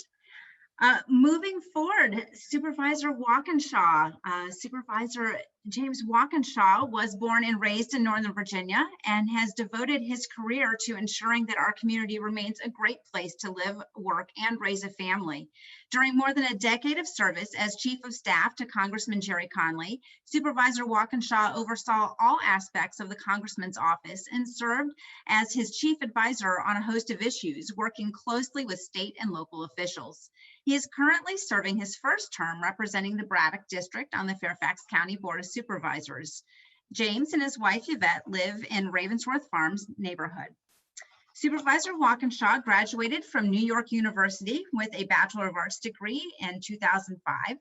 Moving forward, Supervisor Waukesha. Supervisor, James Waukesha was born and raised in Northern Virginia and has devoted his career to ensuring that our community remains a great place to live, work, and raise a family. During more than a decade of service as Chief of Staff to Congressman Gerry Connelly, Supervisor Waukesha oversaw all aspects of the Congressman's office and served as his chief advisor on a host of issues, working closely with state and local officials. He is currently serving his first term representing the Braddock District on the Fairfax County Board of Supervisors. James and his wife Yvette live in Ravensworth Farms neighborhood. Supervisor Waukesha graduated from New York University with a Bachelor of Arts degree in 2005.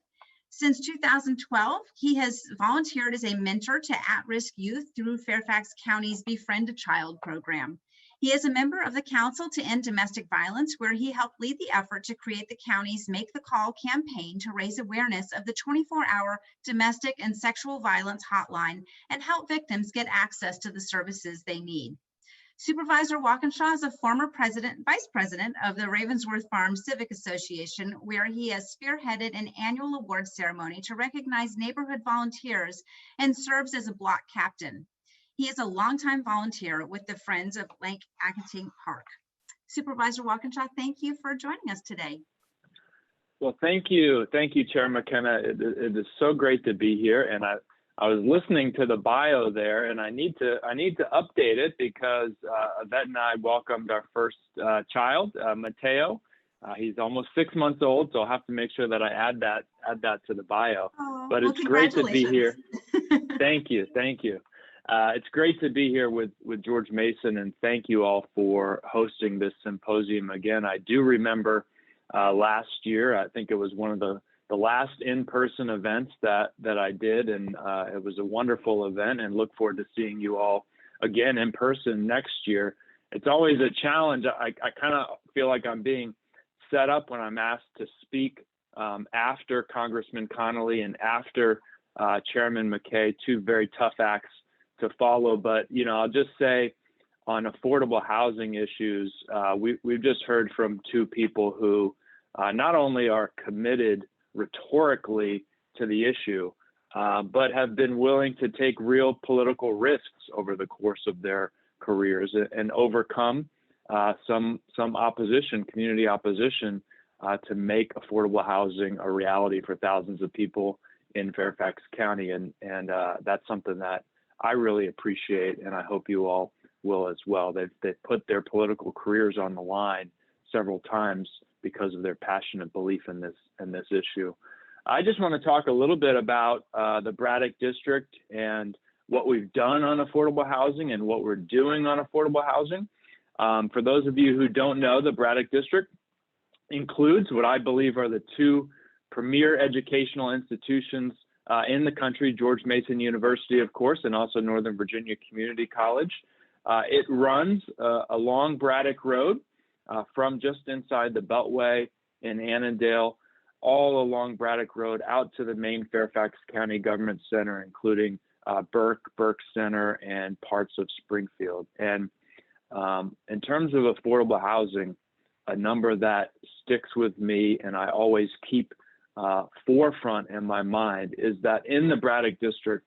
Since 2012, he has volunteered as a mentor to at-risk youth through Fairfax County's Befriend a Child program. He is a member of the Council to End Domestic Violence, where he helped lead the effort to create the county's Make the Call campaign to raise awareness of the 24-hour domestic and sexual violence hotline and help victims get access to the services they need. Supervisor Waukesha is a former vice president of the Ravensworth Farms Civic Association, where he has spearheaded an annual award ceremony to recognize neighborhood volunteers and serves as a block captain. He is a longtime volunteer with the Friends of Lake Accounting Park. Supervisor Waukesha, thank you for joining us today. Well, thank you, Chairman McKenna. It is so great to be here, and I was listening to the bio there, and I need to update it because Yvette and I welcomed our first child, Mateo. He's almost 6 months old, so I'll have to make sure that I add that to the bio. Oh, but well, it's great to be here. Thank you. It's great to be here with George Mason, and thank you all for hosting this symposium again. I do remember last year, I think it was one of the last in-person events that I did, and it was a wonderful event, and look forward to seeing you all again in person next year. It's always a challenge. I kind of feel like I'm being set up when I'm asked to speak after Congressman Conley and after Chairman McKay, two very tough acts to follow. But, I'll just say on affordable housing issues, we've just heard from two people who not only are committed rhetorically to the issue, but have been willing to take real political risks over the course of their careers and overcome some opposition, community opposition, to make affordable housing a reality for thousands of people in Fairfax County. And that's something that I really appreciate, and I hope you all will as well. They've put their political careers on the line several times because of their passionate belief in this issue. I just want to talk a little bit about the Braddock District and what we've done on affordable housing and what we're doing on affordable housing. For those of you who don't know, the Braddock District includes what I believe are the two premier educational institutions in the country, George Mason University, of course, and also Northern Virginia Community College. It runs along Braddock Road from just inside the Beltway in Annandale, all along Braddock Road out to the main Fairfax County Government Center, including Burke Center, and parts of Springfield. And in terms of affordable housing, a number that sticks with me and I always keep forefront in my mind is that in the Braddock District,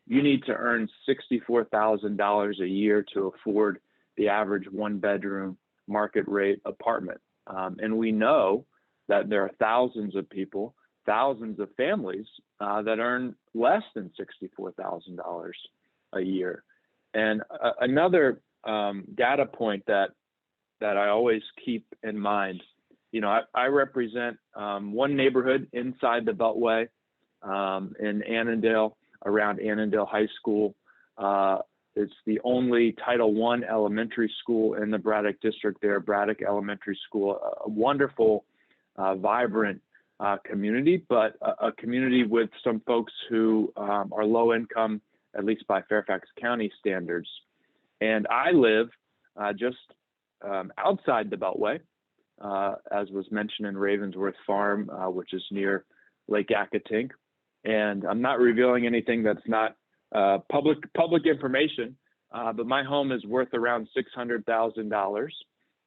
you need to earn $64,000 a year to afford the average one-bedroom market rate apartment. And we know that there are thousands of people, thousands of families that earn less than $64,000 a year. And another data point that I always keep in mind, I represent one neighborhood inside the Beltway in Annandale, around Annandale High School. It's the only Title I elementary school in the Braddock District there, Braddock Elementary School, a wonderful, vibrant community, but a community with some folks who are low income, at least by Fairfax County standards. And I live just outside the Beltway, as was mentioned, in Ravensworth Farm, which is near Lake Accounting. And I'm not revealing anything that's not public information, but my home is worth around $600,000.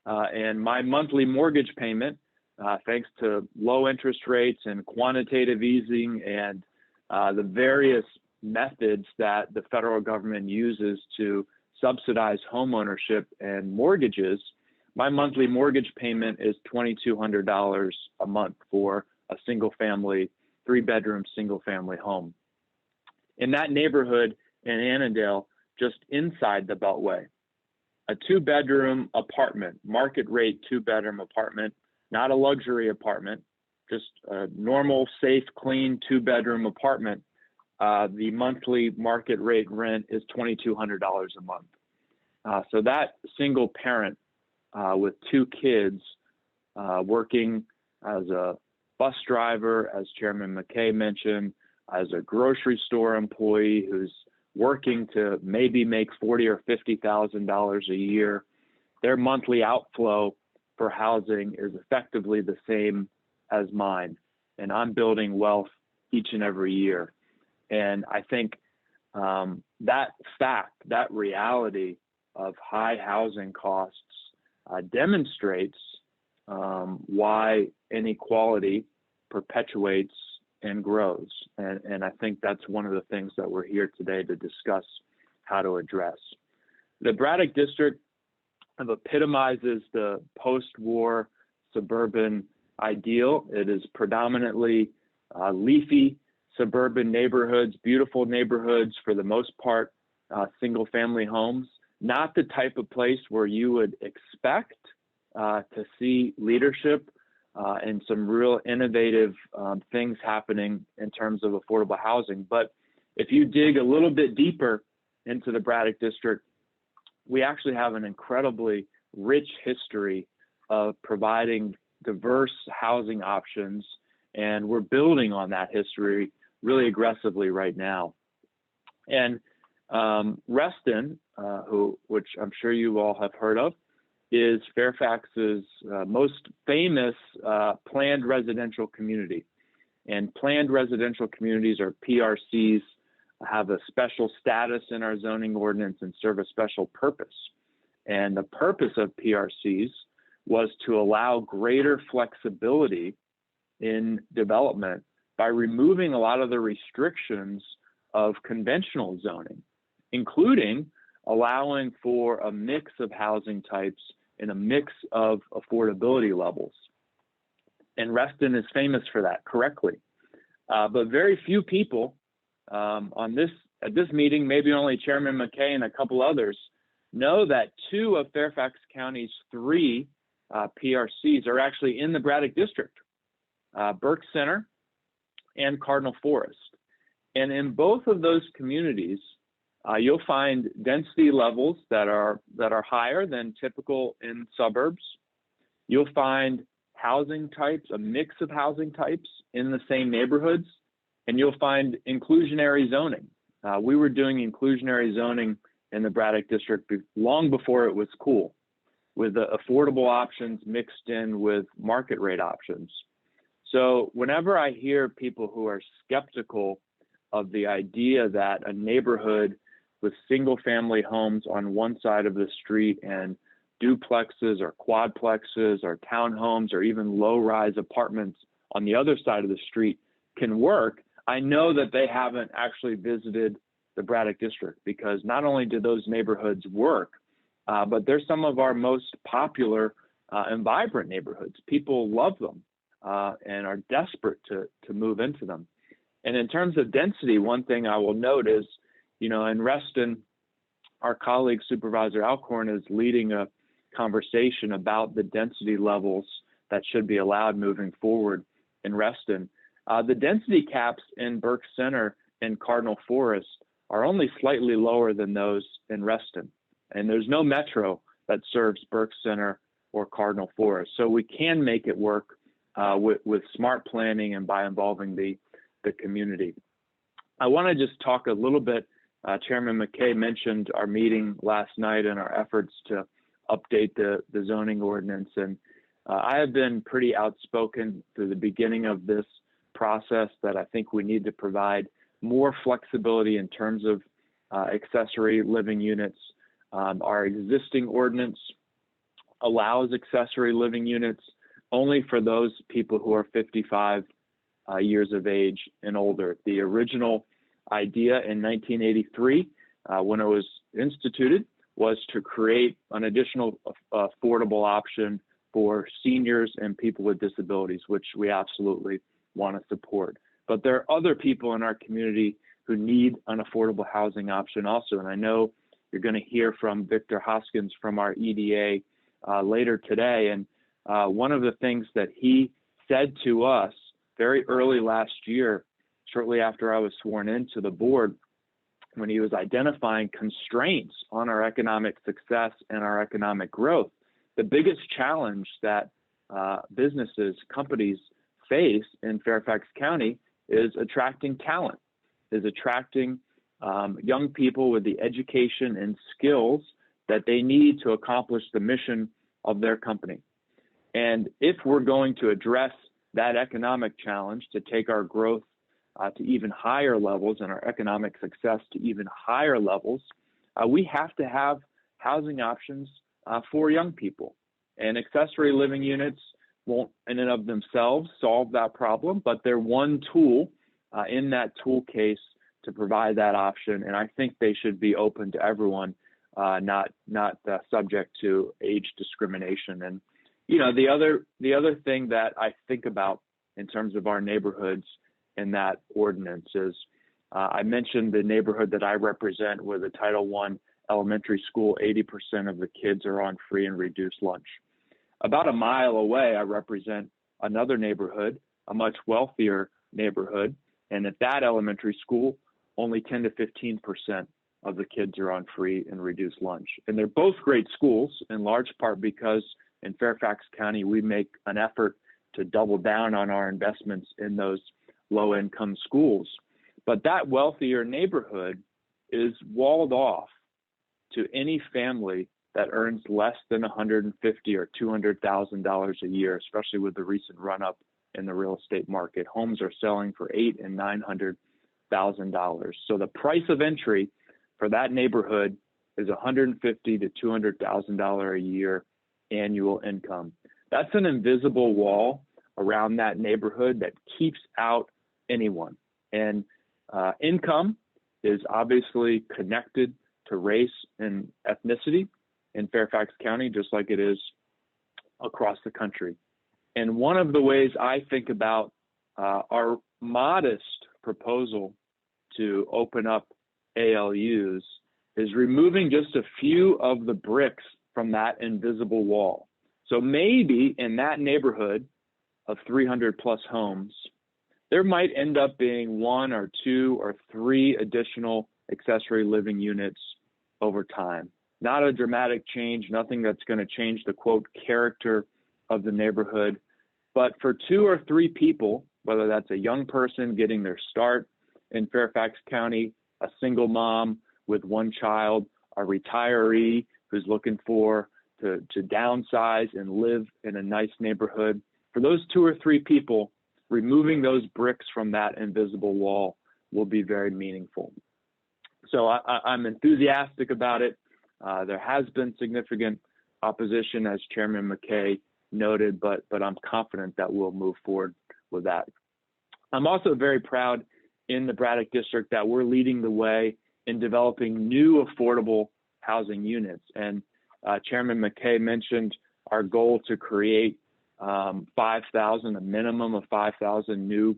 And my monthly mortgage payment, thanks to low interest rates and quantitative easing and the various methods that the federal government uses to subsidize homeownership and mortgages, my monthly mortgage payment is $2,200 a month for a single family, 3-bedroom single family home. In that neighborhood in Annandale, just inside the Beltway, a 2-bedroom apartment, market rate 2-bedroom apartment, not a luxury apartment, just a normal, safe, clean 2-bedroom apartment, the monthly market rate rent is $2,200 a month. So that single parent with 2 kids working as a bus driver, as Chairman McKay mentioned, as a grocery store employee who's working to maybe make $40,000 or $50,000 a year, their monthly outflow for housing is effectively the same as mine. And I'm building wealth each and every year. And I think that fact, that reality of high housing costs demonstrates why inequality perpetuates and grows. And I think that's one of the things that we're here today to discuss how to address. The Braddock District epitomizes the post-war suburban ideal. It is predominantly leafy suburban neighborhoods, beautiful neighborhoods, for the most part, single family homes, not the type of place where you would expect to see leadership and some real innovative things happening in terms of affordable housing. But if you dig a little bit deeper into the Braddock District, we actually have an incredibly rich history of providing diverse housing options, and we're building on that history really aggressively right now. And Reston, which I'm sure you all have heard of, is Fairfax's most famous planned residential community. And planned residential communities, or PRCs, have a special status in our zoning ordinance and serve a special purpose. And the purpose of PRCs was to allow greater flexibility in development by removing a lot of the restrictions of conventional zoning, including allowing for a mix of housing types and a mix of affordability levels. And Reston is famous for that, correctly. But very few people at this meeting, maybe only Chairman McKay and a couple others, know that 2 of Fairfax County's 3 PRCs are actually in the Braddock District, Burke Center and Cardinal Forest. And in both of those communities, you'll find density levels that are higher than typical in suburbs. You'll find housing types, a mix of housing types in the same neighborhoods, and you'll find inclusionary zoning. We were doing inclusionary zoning in the Braddock District long before it was cool, with the affordable options mixed in with market rate options. So whenever I hear people who are skeptical of the idea that a neighborhood with single family homes on one side of the street and duplexes or quadplexes or townhomes or even low-rise apartments on the other side of the street can work, I know that they haven't actually visited the Braddock District, because not only do those neighborhoods work, but they're some of our most popular and vibrant neighborhoods. People love them and are desperate to move into them. And in terms of density, one thing I will note is, in Reston, our colleague Supervisor Alcorn is leading a conversation about the density levels that should be allowed moving forward in Reston. The density caps in Burke Center and Cardinal Forest are only slightly lower than those in Reston. And there's no metro that serves Burke Center or Cardinal Forest. So we can make it work with smart planning and by involving the community. I want to just talk a little bit. Chairman McKay mentioned our meeting last night and our efforts to update the zoning ordinance. And I have been pretty outspoken through the beginning of this process that I think we need to provide more flexibility in terms of accessory living units. Our existing ordinance allows accessory living units only for those people who are 55 years of age and older. The original idea in 1983 when it was instituted was to create an additional affordable option for seniors and people with disabilities, which we absolutely want to support. But there are other people in our community who need an affordable housing option also. And I know you're going to hear from Victor Hoskins from our EDA later today. And one of the things that he said to us very early last year, shortly after I was sworn into the board, when he was identifying constraints on our economic success and our economic growth, the biggest challenge that businesses, companies face in Fairfax County is attracting talent, is attracting young people with the education and skills that they need to accomplish the mission of their company. And if we're going to address that economic challenge to take our growth to even higher levels and our economic success to even higher levels, we have to have housing options for young people. And accessory living units won't in and of themselves solve that problem, but they're one tool in that tool case to provide that option. And I think they should be open to everyone, not subject to age discrimination. And you know, the other thing that I think about in terms of our neighborhoods in that ordinance is, I mentioned the neighborhood that I represent with a Title I elementary school, 80% of the kids are on free and reduced lunch. About a mile away, I represent another neighborhood, a much wealthier neighborhood, and at that elementary school, only 10 to 15% of the kids are on free and reduced lunch. And they're both great schools, in large part because in Fairfax County, we make an effort to double down on our investments in those low-income schools. But that wealthier neighborhood is walled off to any family that earns less than $150,000 or $200,000 a year, especially with the recent run-up in the real estate market. Homes are selling for $800,000 and $900,000. So the price of entry for that neighborhood is $150,000 to $200,000 a year annual income. That's an invisible wall around that neighborhood that keeps out anyone. And income is obviously connected to race and ethnicity in Fairfax County, just like it is across the country. And one of the ways I think about our modest proposal to open up ALUs is removing just a few of the bricks from that invisible wall. So maybe in that neighborhood of 300 plus homes, there might end up being 1 or 2 or 3 additional accessory living units over time. Not a dramatic change, nothing that's going to change the quote character of the neighborhood. But for 2 or 3 people, whether that's a young person getting their start in Fairfax County, a single mom with 1 child, a retiree who's looking to downsize and live in a nice neighborhood, for those 2 or 3 people, removing those bricks from that invisible wall will be very meaningful. So I'm enthusiastic about it. There has been significant opposition, as Chairman McKay noted, but I'm confident that we'll move forward with that. I'm also very proud in the Braddock District that we're leading the way in developing new affordable housing units. And Chairman McKay mentioned our goal to create 5,000, a minimum of 5,000 new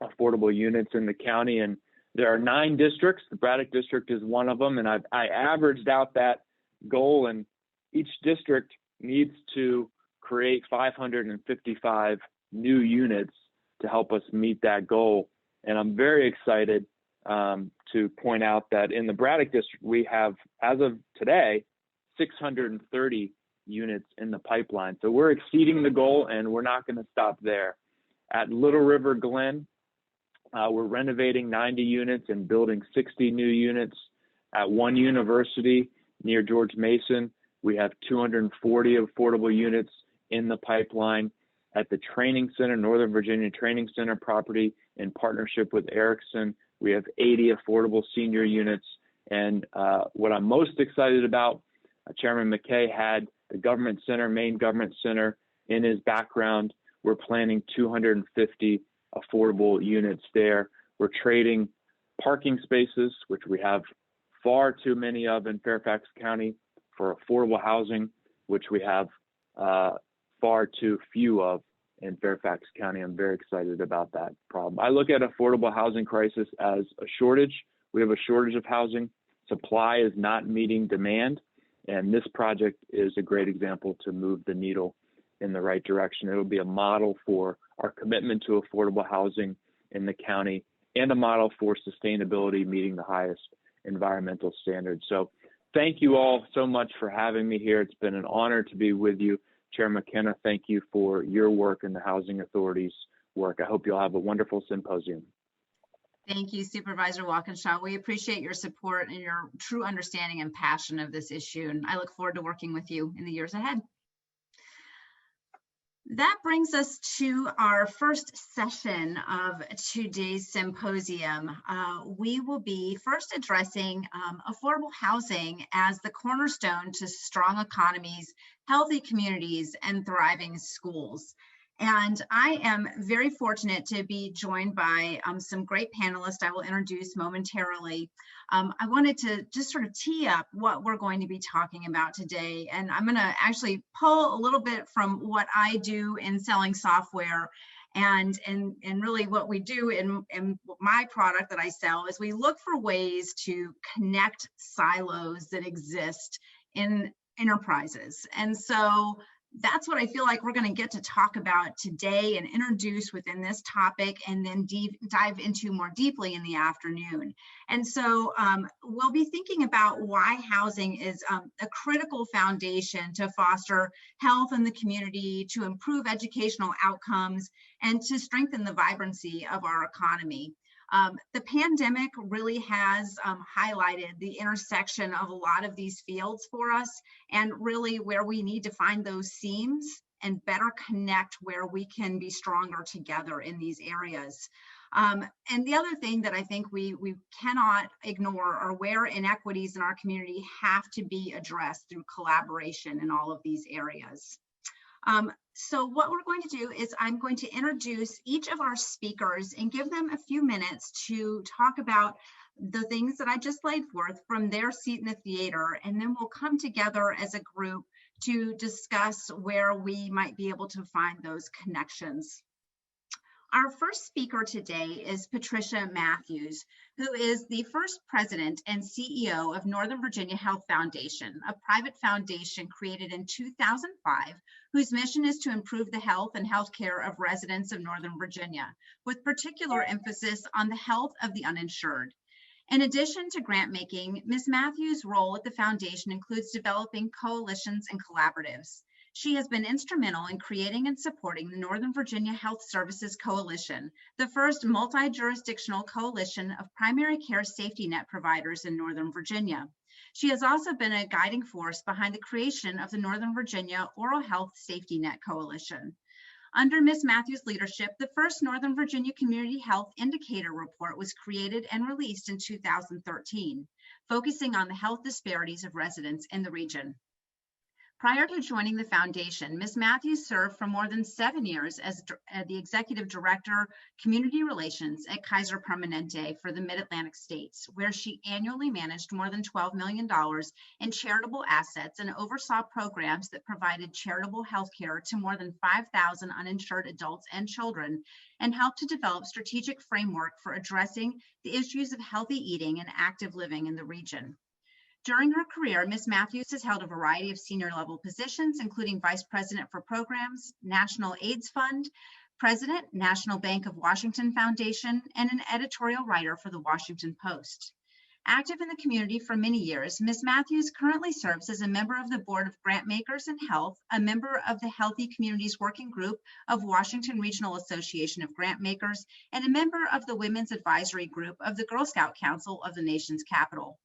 affordable units in the county. And there are 9 districts. The Braddock District is one of them. And I averaged out that goal, and each district needs to create 555 new units to help us meet that goal. And I'm very excited to point out that in the Braddock District, we have, as of today, 630 units in the pipeline. So we're exceeding the goal, and we're not going to stop there. At Little River Glen, we're renovating 90 units and building 60 new units. At one university near George Mason, we have 240 affordable units in the pipeline. At the Training Center, Northern Virginia Training Center property, in partnership with Erickson, we have 80 affordable senior units. And what I'm most excited about, Chairman McKay had the government center, Maine Government Center, in his background. We're planning 250 affordable units there. We're trading parking spaces, which we have far too many of in Fairfax County, for affordable housing, which we have far too few of in Fairfax County. I'm very excited about that problem. I look at affordable housing crisis as a shortage. We have a shortage of housing. Supply is not meeting demand, and this project is a great example to move the needle in the right direction. It will be a model for our commitment to affordable housing in the county and a model for sustainability, meeting the highest environmental standards. So thank you all so much for having me here. It's been an honor to be with you. Chair Mckenna, thank you for your work and the Housing Authority's work. I hope you'll have a wonderful symposium. Thank you, Supervisor Waukesha. We appreciate your support and your true understanding and passion of this issue, and I look forward to working with you in the years ahead. That brings us to our first session of today's symposium. We will be first addressing affordable housing as the cornerstone to strong economies, healthy communities, and thriving schools. And I am very fortunate to be joined by some great panelists I will introduce momentarily. I wanted to just sort of tee up what we're going to be talking about today. And I'm going to actually pull a little bit from what I do in selling software and really what we do in my product that I sell is we look for ways to connect silos that exist in enterprises. And so that's what I feel like we're going to get to talk about today and introduce within this topic, and then dive into more deeply in the afternoon. And so we'll be thinking about why housing is a critical foundation to foster health in the community, to improve educational outcomes, and to strengthen the vibrancy of our economy. The pandemic really has highlighted the intersection of a lot of these fields for us, and really where we need to find those seams and better connect where we can be stronger together in these areas. And the other thing that I think we cannot ignore are where inequities in our community have to be addressed through collaboration in all of these areas. So what we're going to do is I'm going to introduce each of our speakers and give them a few minutes to talk about the things that I just laid forth from their seat in the theater, and then we'll come together as a group to discuss where we might be able to find those connections. Our first speaker today is Patricia Matthews, who is the first president and CEO of Northern Virginia Health Foundation, a private foundation created in 2005, whose mission is to improve the health and healthcare of residents of Northern Virginia, with particular emphasis on the health of the uninsured. In addition to grant making, Ms. Matthews' role at the foundation includes developing coalitions and collaboratives. She has been instrumental in creating and supporting the Northern Virginia Health Services Coalition, the first multi-jurisdictional coalition of primary care safety net providers in Northern Virginia. She has also been a guiding force behind the creation of the Northern Virginia Oral Health Safety Net Coalition. Under Ms. Matthews' leadership, the first Northern Virginia Community Health Indicator Report was created and released in 2013, focusing on the health disparities of residents in the region. Prior to joining the foundation, Ms. Matthews served for more than 7 years as the Executive Director, Community Relations at Kaiser Permanente for the Mid-Atlantic states, where she annually managed more than $12 million in charitable assets and oversaw programs that provided charitable health care to more than 5,000 uninsured adults and children, and helped to develop strategic framework for addressing the issues of healthy eating and active living in the region. During her career, Ms. Matthews has held a variety of senior level positions, including Vice President for Programs, National AIDS Fund, President, National Bank of Washington Foundation, and an editorial writer for the Washington Post. Active in the community for many years, Ms. Matthews currently serves as a member of the Board of Grantmakers in Health, a member of the Healthy Communities Working Group of Washington Regional Association of Grantmakers, and a member of the Women's Advisory Group of the Girl Scout Council of the nation's capital.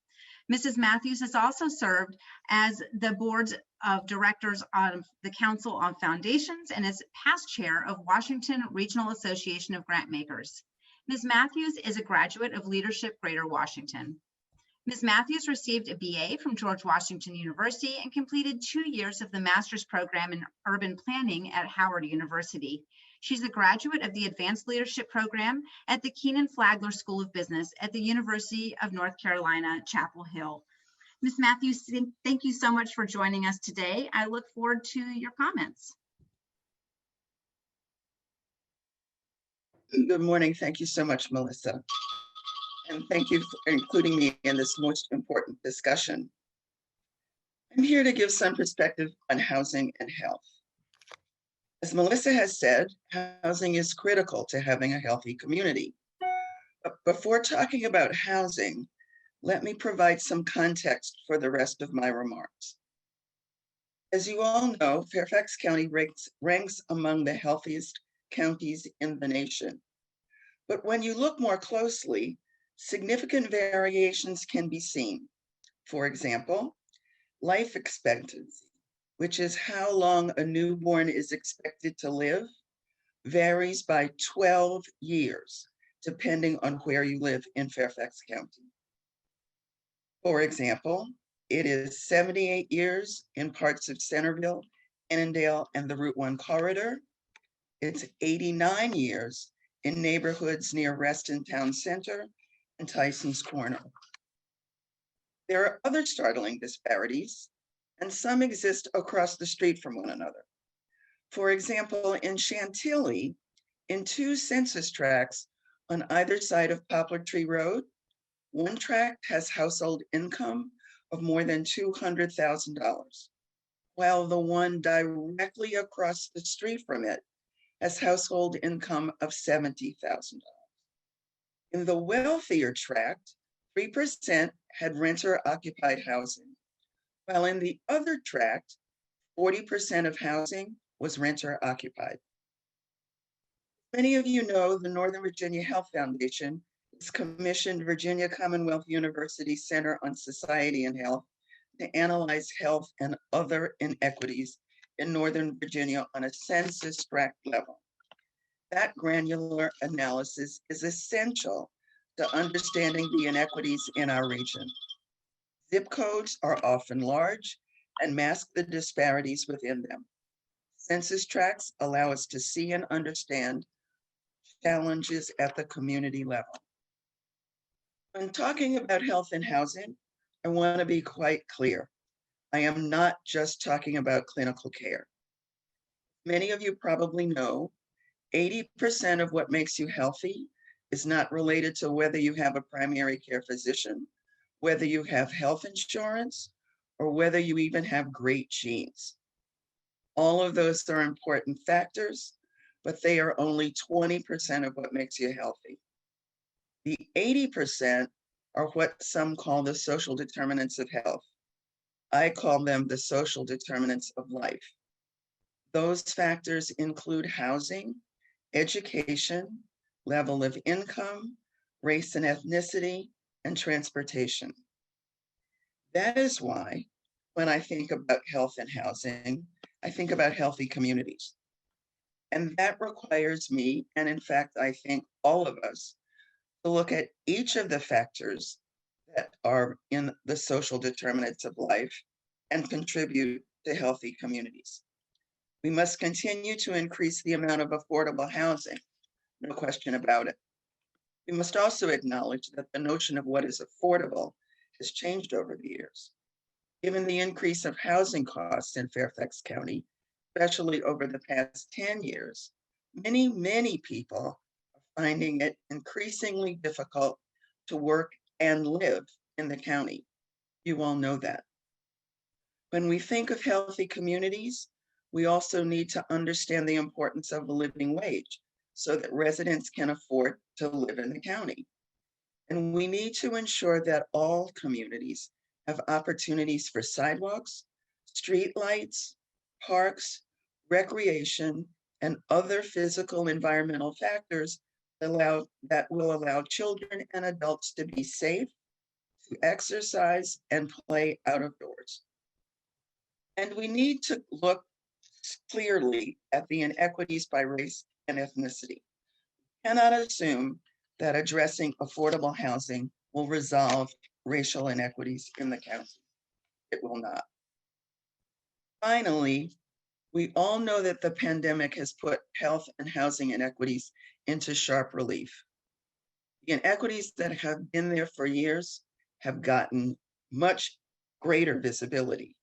Mrs. Matthews has also served as the board of directors of the Council on Foundations and is past chair of Washington Regional Association of Grantmakers. Ms. Matthews is a graduate of Leadership Greater Washington. Ms. Matthews received a BA from George Washington University and completed 2 years of the master's program in urban planning at Howard University. She's a graduate of the Advanced Leadership Program at the Keenan Flagler School of Business at the University of North Carolina, Chapel Hill. Ms. Matthews, thank you so much for joining us today. I look forward to your comments. Good morning. Thank you so much, Melissa. And thank you for including me in this most important discussion. I'm here to give some perspective on housing and health. As Melissa has said, housing is critical to having a healthy community. But before talking about housing, let me provide some context for the rest of my remarks. As you all know, Fairfax County ranks among the healthiest counties in the nation. But when you look more closely, significant variations can be seen. For example, life expectancy, which is how long a newborn is expected to live, varies by 12 years, depending on where you live in Fairfax County. For example, it is 78 years in parts of Centerville, Annandale, and the Route 1 corridor. It's 89 years in neighborhoods near Reston Town Center and Tyson's Corner. There are other startling disparities, and some exist across the street from one another. For example, in Chantilly, in 2 census tracts on either side of Poplar Tree Road, one tract has household income of more than $200,000, while the one directly across the street from it has household income of $70,000. In the wealthier tract, 3% had renter-occupied housing, while in the other tract, 40% of housing was renter-occupied. Many of you know the Northern Virginia Health Foundation has commissioned Virginia Commonwealth University Center on Society and Health to analyze health and other inequities in Northern Virginia on a census tract level. That granular analysis is essential to understanding the inequities in our region. Zip codes are often large and mask the disparities within them. Census tracts allow us to see and understand challenges at the community level. When talking about health and housing, I want to be quite clear. I am not just talking about clinical care. Many of you probably know 80% of what makes you healthy is not related to whether you have a primary care physician, whether you have health insurance, or whether you even have great genes. All of those are important factors, but they are only 20% of what makes you healthy. The 80% are what some call the social determinants of health. I call them the social determinants of life. Those factors include housing, education, level of income, race and ethnicity, and transportation. That is why when I think about health and housing, I think about healthy communities. And that requires me, and in fact, I think all of us, to look at each of the factors that are in the social determinants of life and contribute to healthy communities. We must continue to increase the amount of affordable housing, no question about it. We must also acknowledge that the notion of what is affordable has changed over the years. Given the increase of housing costs in Fairfax County, especially over the past 10 years, many people are finding it increasingly difficult to work and live in the county. You all know that. When we think of healthy communities, we also need to understand the importance of a living wage so that residents can afford to live in the county. And we need to ensure that all communities have opportunities for sidewalks, street lights, parks, recreation, and other physical environmental factors that will allow children and adults to be safe, to exercise and play out of doors. And we need to look clearly at the inequities by race and ethnicity. We cannot assume that addressing affordable housing will resolve racial inequities in the county. It will not. Finally, we all know that the pandemic has put health and housing inequities into sharp relief. The inequities that have been there for years have gotten much greater visibility.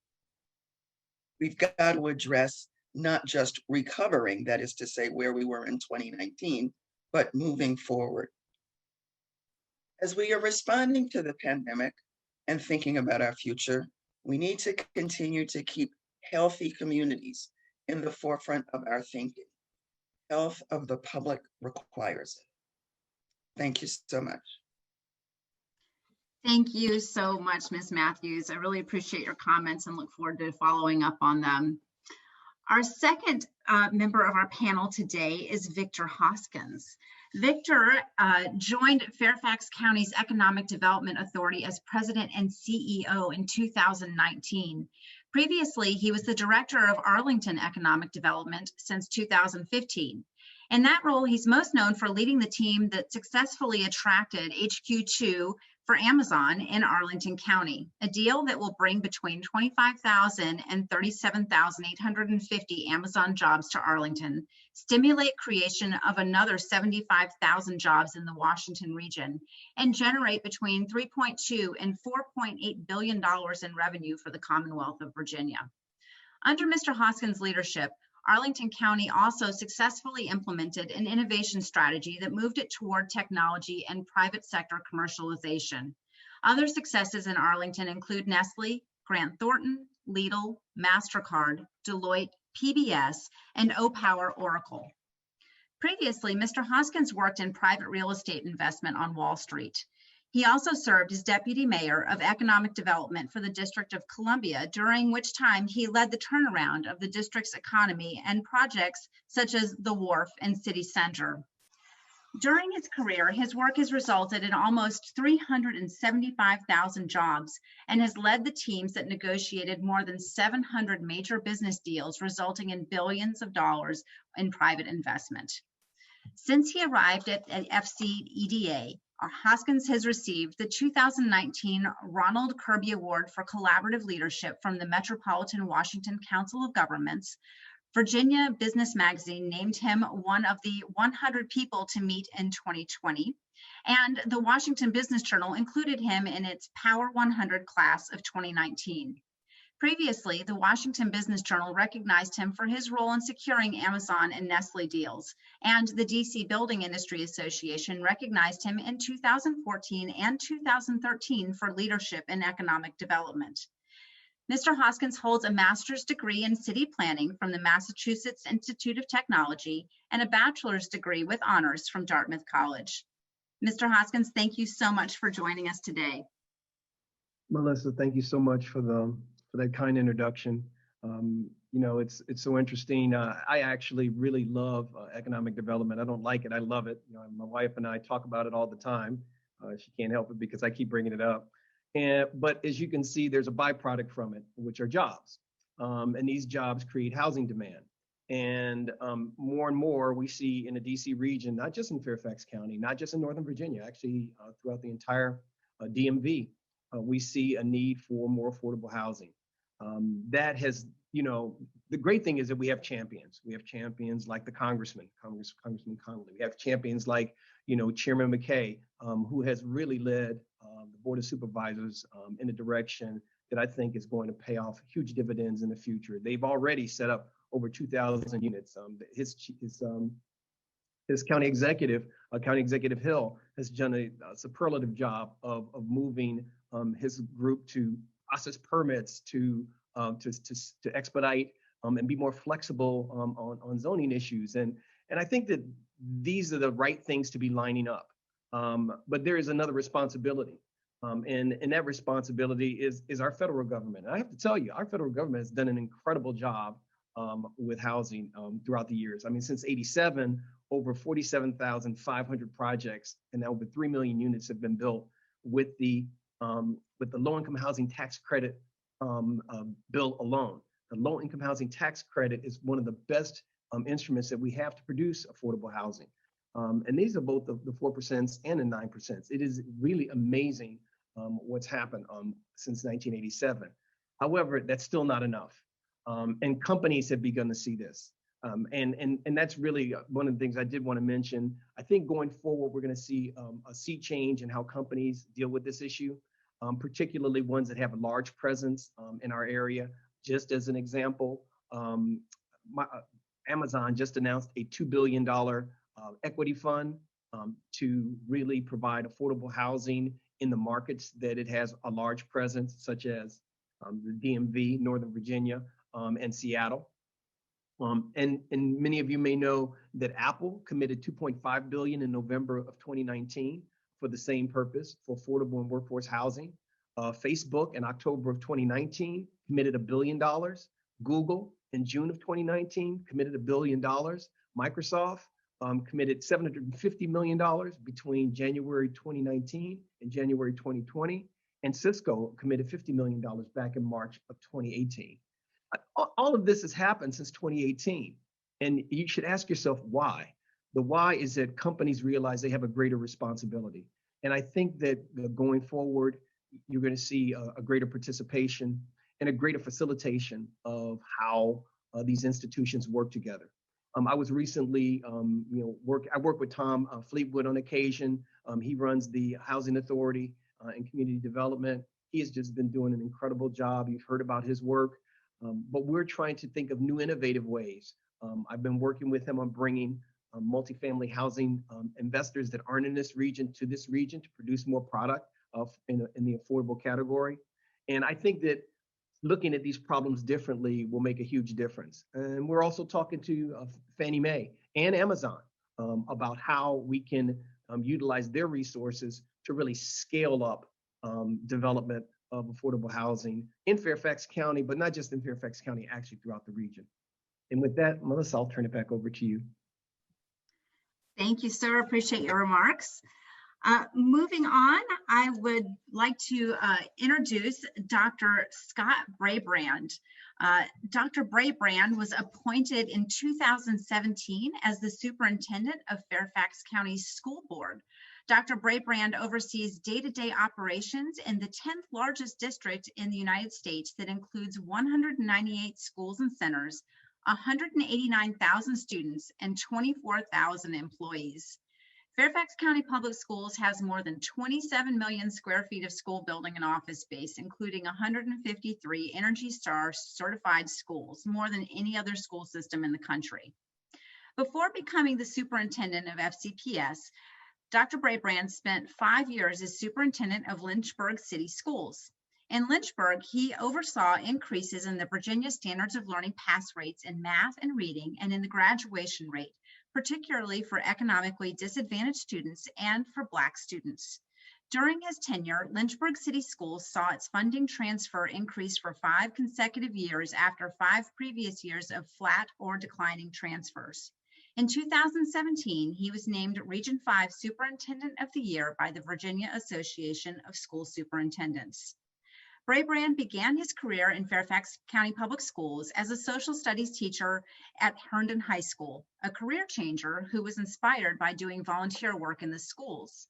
We've got to address not just recovering, that is to say, where we were in 2019, but moving forward. As we are responding to the pandemic and thinking about our future, we need to continue to keep healthy communities in the forefront of our thinking. Health of the public requires it. Thank you so much. Thank you so much, Ms. Matthews. I really appreciate your comments and look forward to following up on them. Our second member of our panel today is Victor Hoskins. Victor joined Fairfax County's Economic Development Authority as president and CEO in 2019. Previously, he was the director of Arlington Economic Development since 2015. In that role, he's most known for leading the team that successfully attracted HQ2 for Amazon in Arlington County, a deal that will bring between 25,000 and 37,850 Amazon jobs to Arlington, stimulate creation of another 75,000 jobs in the Washington region, and generate between $3.2 and $4.8 billion in revenue for the Commonwealth of Virginia. Under Mr. Hoskins' leadership, Arlington County also successfully implemented an innovation strategy that moved it toward technology and private sector commercialization. Other successes in Arlington include Nestle, Grant Thornton, Lidl, MasterCard, Deloitte, PBS, and O-Power Oracle. Previously, Mr. Hoskins worked in private real estate investment on Wall Street. He also served as deputy mayor of economic development for the District of Columbia, during which time he led the turnaround of the district's economy and projects such as the Wharf and City Center. During his career, his work has resulted in almost 375,000 jobs and has led the teams that negotiated more than 700 major business deals, resulting in billions of dollars in private investment. Since he arrived at FCEDA, Hoskins has received the 2019 Ronald Kirby Award for Collaborative Leadership from the Metropolitan Washington Council of Governments. Virginia Business Magazine named him one of the 100 people to meet in 2020, and the Washington Business Journal included him in its Power 100 class of 2019. Previously, the Washington Business Journal recognized him for his role in securing Amazon and Nestle deals, and the DC Building Industry Association recognized him in 2014 and 2013 for leadership in economic development. Mr. Hoskins holds a master's degree in city planning from the Massachusetts Institute of Technology and a bachelor's degree with honors from Dartmouth College. Mr. Hoskins, thank you so much for joining us today. Melissa, thank you so much for that kind introduction. You know, it's so interesting. I actually really love economic development. I don't like it, I love it. You know, my wife and I talk about it all the time. She can't help it because I keep bringing it up. But as you can see, there's a byproduct from it, which are jobs. And these jobs create housing demand. And more and more we see in the DC region, not just in Fairfax County, not just in Northern Virginia, actually throughout the entire DMV, we see a need for more affordable housing. That has, you know, the great thing is that we have champions. We have champions like the Congressman Conley. We have champions like, you know, Chairman McKay, who has really led the Board of Supervisors in a direction that I think is going to pay off huge dividends in the future. They've already set up over 2,000 units. His county executive, County Executive Hill, has done a superlative job of moving his group to process permits, to expedite and be more flexible on zoning issues. And I think that these are the right things to be lining up. But there is another responsibility. And that responsibility is our federal government. And I have to tell you, our federal government has done an incredible job with housing throughout the years. I mean, since '87, over 47,500 projects and over 3 million units have been built with the low-income housing tax credit bill alone. The low-income housing tax credit is one of the best instruments that we have to produce affordable housing. And these are both the 4% and the 9%. It is really amazing what's happened since 1987. However, that's still not enough. And companies have begun to see this. And that's really one of the things I did want to mention. I think going forward, we're going to see a sea change in how companies deal with this issue, particularly ones that have a large presence in our area. Just as an example, Amazon just announced a $2 billion equity fund to really provide affordable housing in the markets that it has a large presence, such as the DMV, Northern Virginia, and Seattle. And many of you may know that Apple committed $2.5 billion in November of 2019 for the same purpose, for affordable and workforce housing. Facebook in October of 2019 committed $1 billion. Google in June of 2019 committed $1 billion. Microsoft committed $750 million between January 2019 and January 2020. And Cisco committed $50 million back in March of 2018. All of this has happened since 2018. And you should ask yourself why. The why is that companies realize they have a greater responsibility. And I think that going forward, you're going to see a greater participation and a greater facilitation of how these institutions work together. I was recently, I work with Tom Fleetwood on occasion. He runs the Housing Authority and Community Development. He has just been doing an incredible job. You've heard about his work, but we're trying to think of new innovative ways. I've been working with him on bringing multifamily housing investors that aren't in this region to this region to produce more product in the affordable category. And I think that looking at these problems differently will make a huge difference. And we're also talking to Fannie Mae and Amazon about how we can utilize their resources to really scale up development of affordable housing in Fairfax County, but not just in Fairfax County, actually throughout the region. And with that, Melissa, I'll turn it back over to you. Thank you, sir. Appreciate your remarks. Moving on, I would like to introduce Dr. Scott Brabrand. Dr. Brabrand was appointed in 2017 as the superintendent of Fairfax County School Board. Dr. Brabrand oversees day-to-day operations in the 10th largest district in the United States that includes 198 schools and centers, 189,000 students, and 24,000 employees. Fairfax County Public Schools has more than 27 million square feet of school building and office space, including 153 Energy Star certified schools, more than any other school system in the country. Before becoming the superintendent of FCPS, Dr. Brabrand spent 5 years as superintendent of Lynchburg City Schools. In Lynchburg, he oversaw increases in the Virginia Standards of Learning pass rates in math and reading and in the graduation rate, particularly for economically disadvantaged students and for Black students. During his tenure, Lynchburg City Schools saw its funding transfer increase for 5 consecutive years after 5 previous years of flat or declining transfers. In 2017, he was named Region 5 Superintendent of the Year by the Virginia Association of School Superintendents. Brabrand began his career in Fairfax County Public Schools as a social studies teacher at Herndon High School, a career changer who was inspired by doing volunteer work in the schools.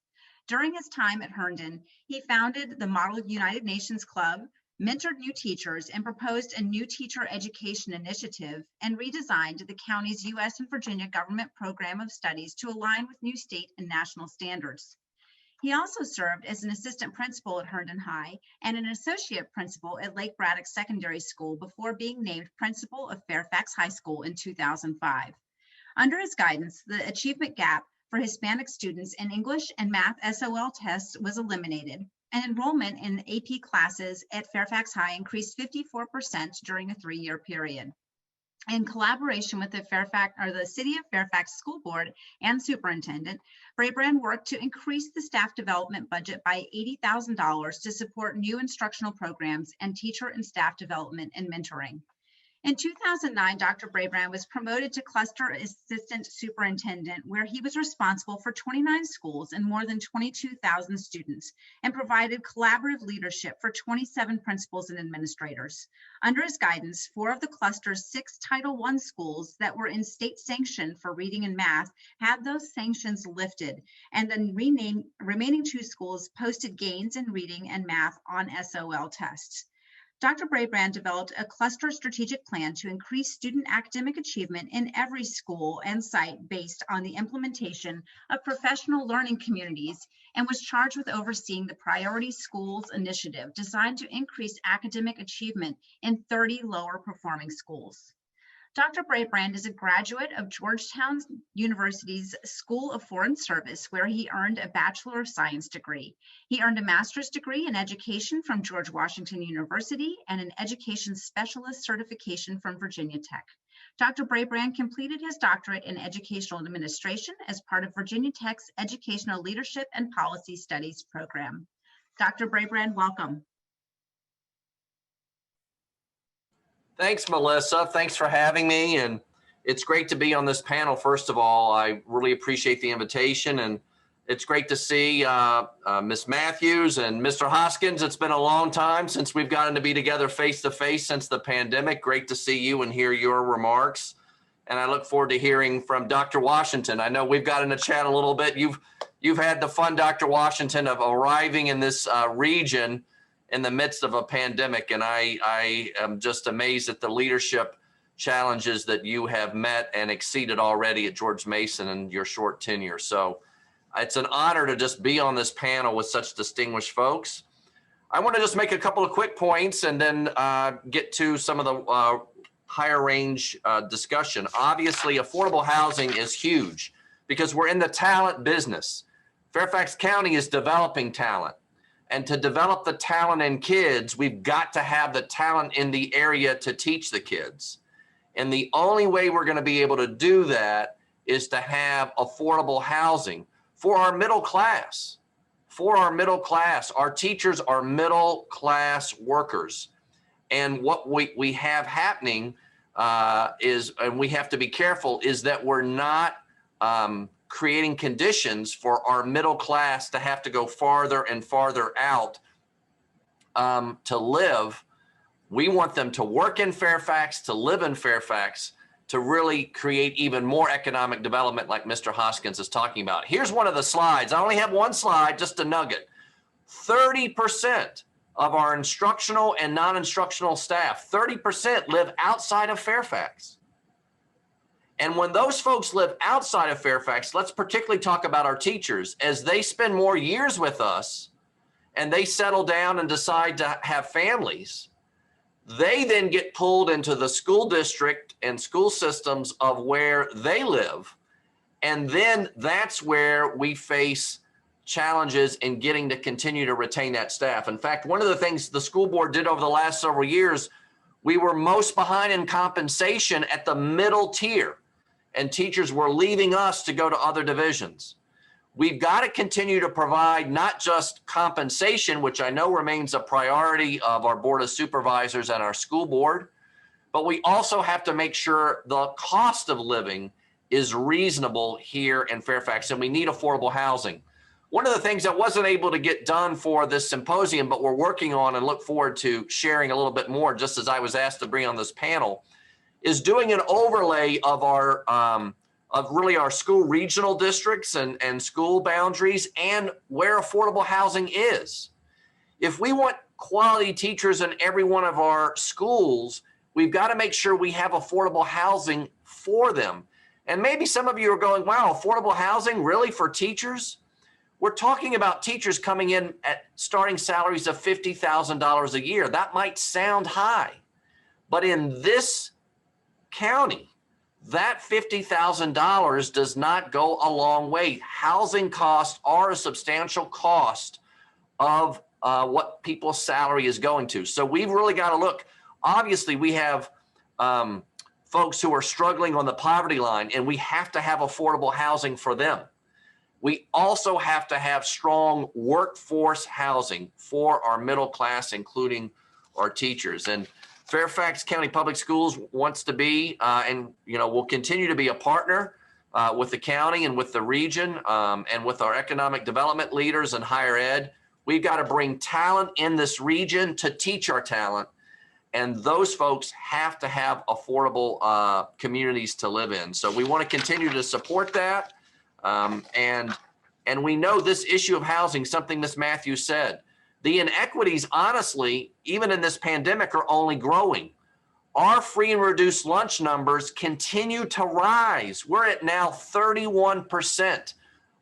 During his time at Herndon, he founded the Model United Nations Club, mentored new teachers, and proposed a new teacher education initiative and redesigned the county's U.S. and Virginia government program of studies to align with new state and national standards. He also served as an assistant principal at Herndon High and an associate principal at Lake Braddock Secondary School before being named principal of Fairfax High School in 2005. Under his guidance, the achievement gap for Hispanic students in English and math SOL tests was eliminated, and enrollment in AP classes at Fairfax High increased 54% during a 3-year period. In collaboration with the City of Fairfax School Board and Superintendent, Brabrand worked to increase the staff development budget by $80,000 to support new instructional programs and teacher and staff development and mentoring. In 2009, Dr. Brabrand was promoted to Cluster Assistant Superintendent, where he was responsible for 29 schools and more than 22,000 students, and provided collaborative leadership for 27 principals and administrators. Under his guidance, 4 of the cluster's 6 Title I schools that were in state sanction for reading and math had those sanctions lifted, and the remaining 2 schools posted gains in reading and math on SOL tests. Dr. Brabrand developed a cluster strategic plan to increase student academic achievement in every school and site based on the implementation of professional learning communities, and was charged with overseeing the Priority Schools Initiative designed to increase academic achievement in 30 lower performing schools. Dr. Brabrand is a graduate of Georgetown University's School of Foreign Service, where he earned a Bachelor of Science degree. He earned a master's degree in education from George Washington University and an education specialist certification from Virginia Tech. Dr. Brabrand completed his doctorate in educational administration as part of Virginia Tech's Educational Leadership and Policy Studies program. Dr. Brabrand, welcome. Thanks, Melissa. Thanks for having me. And it's great to be on this panel. First of all, I really appreciate the invitation. And it's great to see Ms. Matthews and Mr. Hoskins. It's been a long time since we've gotten to be together face to face since the pandemic. Great to see you and hear your remarks. And I look forward to hearing from Dr. Washington. I know we've gotten to chat a little bit. You've had the fun, Dr. Washington, of arriving in this region in the midst of a pandemic. And I am just amazed at the leadership challenges that you have met and exceeded already at George Mason in your short tenure. So it's an honor to just be on this panel with such distinguished folks. I want to just make a couple of quick points and then get to some of the higher range discussion. Obviously, affordable housing is huge because we're in the talent business. Fairfax County is developing talent. And to develop the talent in kids, we've got to have the talent in the area to teach the kids. And the only way we're going to be able to do that is to have affordable housing for our middle class. For our middle class, our teachers are middle class workers. And what we have happening is, and we have to be careful, is that we're not creating conditions for our middle class to have to go farther and farther out to live. We want them to work in Fairfax, to live in Fairfax, to really create even more economic development like Mr. Hoskins is talking about. Here's one of the slides. I only have one slide, just a nugget. 30% of our instructional and non-instructional staff, 30% live outside of Fairfax. And when those folks live outside of Fairfax, let's particularly talk about our teachers. As they spend more years with us and they settle down and decide to have families, they then get pulled into the school district and school systems of where they live. And then that's where we face challenges in getting to continue to retain that staff. In fact, one of the things the school board did over the last several years, we were most behind in compensation at the middle tier. And teachers were leaving us to go to other divisions. We've got to continue to provide not just compensation, which I know remains a priority of our Board of Supervisors and our school board, but we also have to make sure the cost of living is reasonable here in Fairfax, and we need affordable housing. One of the things that wasn't able to get done for this symposium, but we're working on and look forward to sharing a little bit more, just as I was asked to bring on this panel, is doing an overlay of our really our school regional districts and school boundaries and where affordable housing is. If we want quality teachers in every one of our schools, we've got to make sure we have affordable housing for them. And maybe some of you are going, wow, affordable housing really for teachers? We're talking about teachers coming in at starting salaries of $50,000 a year. That might sound high, but in this county, that $50,000 does not go a long way. Housing costs are a substantial cost of what people's salary is going to. So we've really got to look. Obviously, we have folks who are struggling on the poverty line, and we have to have affordable housing for them. We also have to have strong workforce housing for our middle class, including our teachers. And Fairfax County Public Schools wants to be, and will continue to be a partner with the county and with the region and with our economic development leaders and higher ed. We've got to bring talent in this region to teach our talent. And those folks have to have affordable communities to live in. So we want to continue to support that. And we know this issue of housing, something Ms. Matthews said, the inequities, honestly, even in this pandemic, are only growing. Our free and reduced lunch numbers continue to rise. We're at now 31%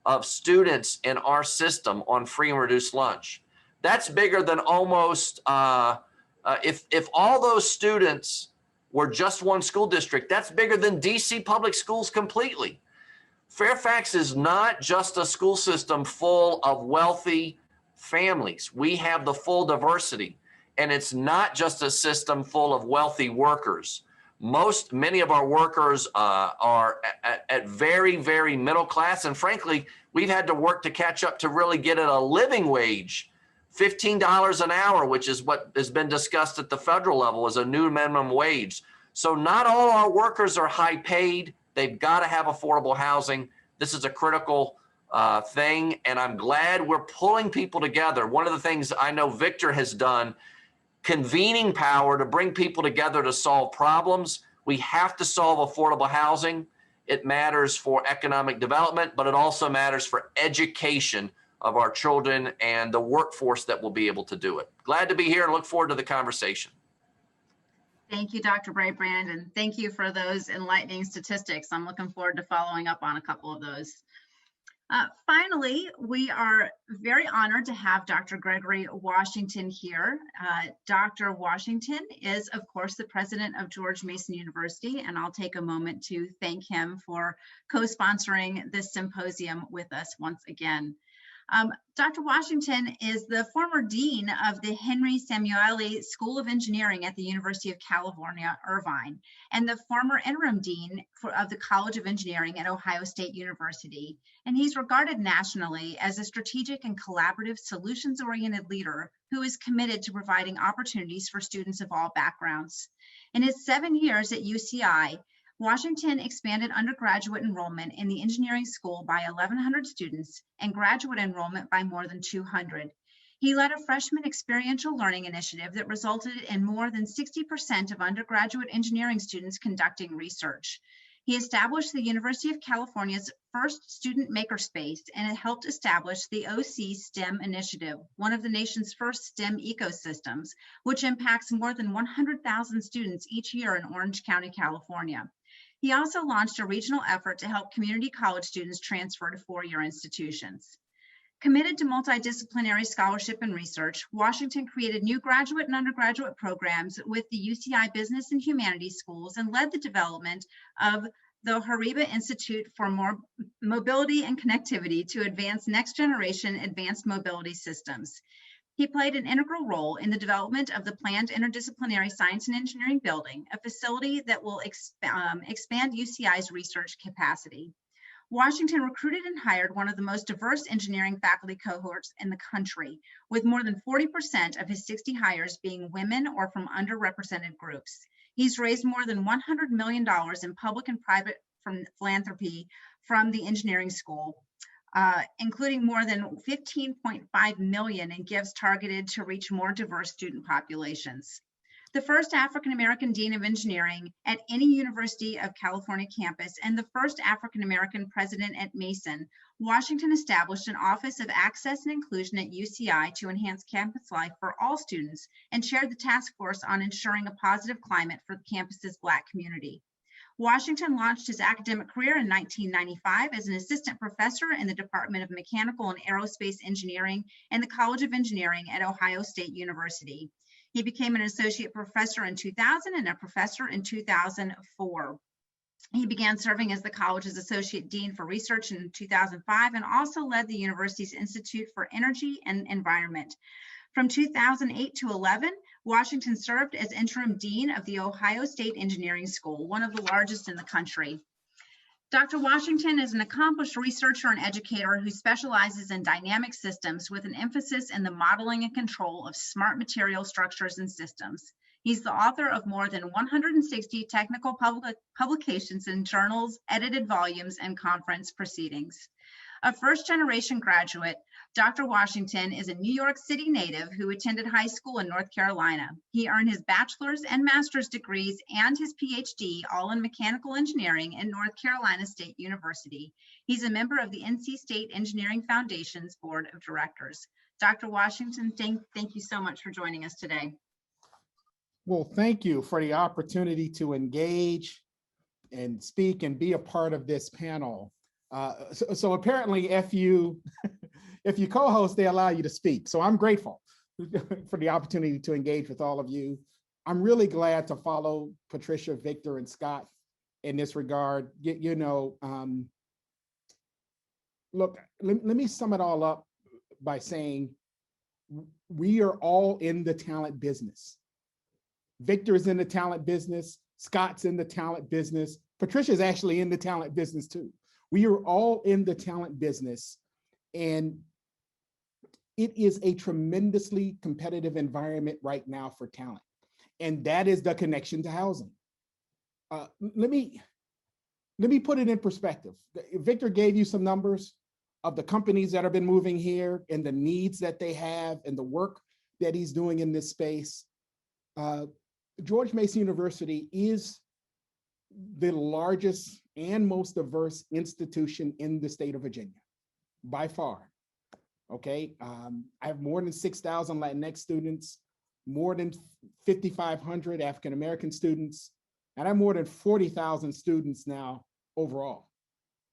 of students in our system on free and reduced lunch. That's bigger than almost, if all those students were just one school district, that's bigger than DC public schools completely. Fairfax is not just a school system full of wealthy families. We have the full diversity, and it's not just a system full of wealthy workers. Many of our workers are at very, very middle class, and frankly, we've had to work to catch up to really get at a living wage. $15 an hour, which is what has been discussed at the federal level as a new minimum wage. So not all our workers are high paid. They've got to have affordable housing. This is a critical thing, and I'm glad we're pulling people together. One of the things I know Victor has done, convening power to bring people together to solve problems. We have to solve affordable housing. It matters for economic development, but it also matters for education of our children and the workforce that will be able to do it. Glad to be here and look forward to the conversation. Thank you, Dr. Braybrand, and thank you for those enlightening statistics. I'm looking forward to following up on a couple of those. Finally, we are very honored to have Dr. Gregory Washington here. Dr. Washington is, of course, the president of George Mason University, and I'll take a moment to thank him for co-sponsoring this symposium with us once again. Dr. Washington is the former dean of the Henry Samueli School of Engineering at the University of California, Irvine, and the former interim dean of the College of Engineering at Ohio State University. And he's regarded nationally as a strategic and collaborative solutions-oriented leader who is committed to providing opportunities for students of all backgrounds. In his 7 years at UCI, Washington expanded undergraduate enrollment in the engineering school by 1,100 students and graduate enrollment by more than 200. He led a freshman experiential learning initiative that resulted in more than 60% of undergraduate engineering students conducting research. He established the University of California's first student makerspace, and it helped establish the OC STEM initiative, one of the nation's first STEM ecosystems, which impacts more than 100,000 students each year in Orange County, California. He also launched a regional effort to help community college students transfer to four-year institutions. Committed to multidisciplinary scholarship and research, Washington created new graduate and undergraduate programs with the UCI Business and Humanities schools and led the development of the Hariba Institute for Mobility and Connectivity to advance next-generation advanced mobility systems. He played an integral role in the development of the planned interdisciplinary science and engineering building, a facility that will expand UCI's research capacity. Washington recruited and hired one of the most diverse engineering faculty cohorts in the country, with more than 40% of his 60 hires being women or from underrepresented groups. He's raised more than $100 million in public and private philanthropy from the engineering school, including more than $15.5 million in gifts targeted to reach more diverse student populations. The first African-American Dean of Engineering at any University of California campus and the first African-American president at Mason, Washington established an Office of Access and Inclusion at UCI to enhance campus life for all students and chaired the task force on ensuring a positive climate for the campus's Black community. Washington launched his academic career in 1995 as an assistant professor in the Department of Mechanical and Aerospace Engineering and the College of Engineering at Ohio State University. He became an associate professor in 2000 and a professor in 2004. He began serving as the college's associate dean for research in 2005 and also led the university's Institute for Energy and Environment. From 2008 to 11, Washington served as interim dean of the Ohio State Engineering School, one of the largest in the country. Dr. Washington is an accomplished researcher and educator who specializes in dynamic systems with an emphasis in the modeling and control of smart material structures and systems. He's the author of more than 160 technical publications in journals, edited volumes, and conference proceedings. A first-generation graduate, Dr. Washington is a New York City native who attended high school in North Carolina. He earned his bachelor's and master's degrees and his PhD, all in mechanical engineering, in North Carolina State University. He's a member of the NC State Engineering Foundation's Board of Directors. Dr. Washington, thank you so much for joining us today. Well, thank you for the opportunity to engage and speak and be a part of this panel. So apparently if you co-host, they allow you to speak. So I'm grateful for the opportunity to engage with all of you. I'm really glad to follow Patricia, Victor, and Scott in this regard. Look, let me sum it all up by saying we are all in the talent business. Victor is in the talent business. Scott's in the talent business. Patricia's actually in the talent business too. We are all in the talent business, and it is a tremendously competitive environment right now for talent. And that is the connection to housing. Let me put it in perspective. Victor gave you some numbers of the companies that have been moving here and the needs that they have and the work that he's doing in this space. George Mason University is the largest and most diverse institution in the state of Virginia, by far. Okay, I have more than 6,000 Latinx students, more than 5,500 African-American students, and I have more than 40,000 students now overall.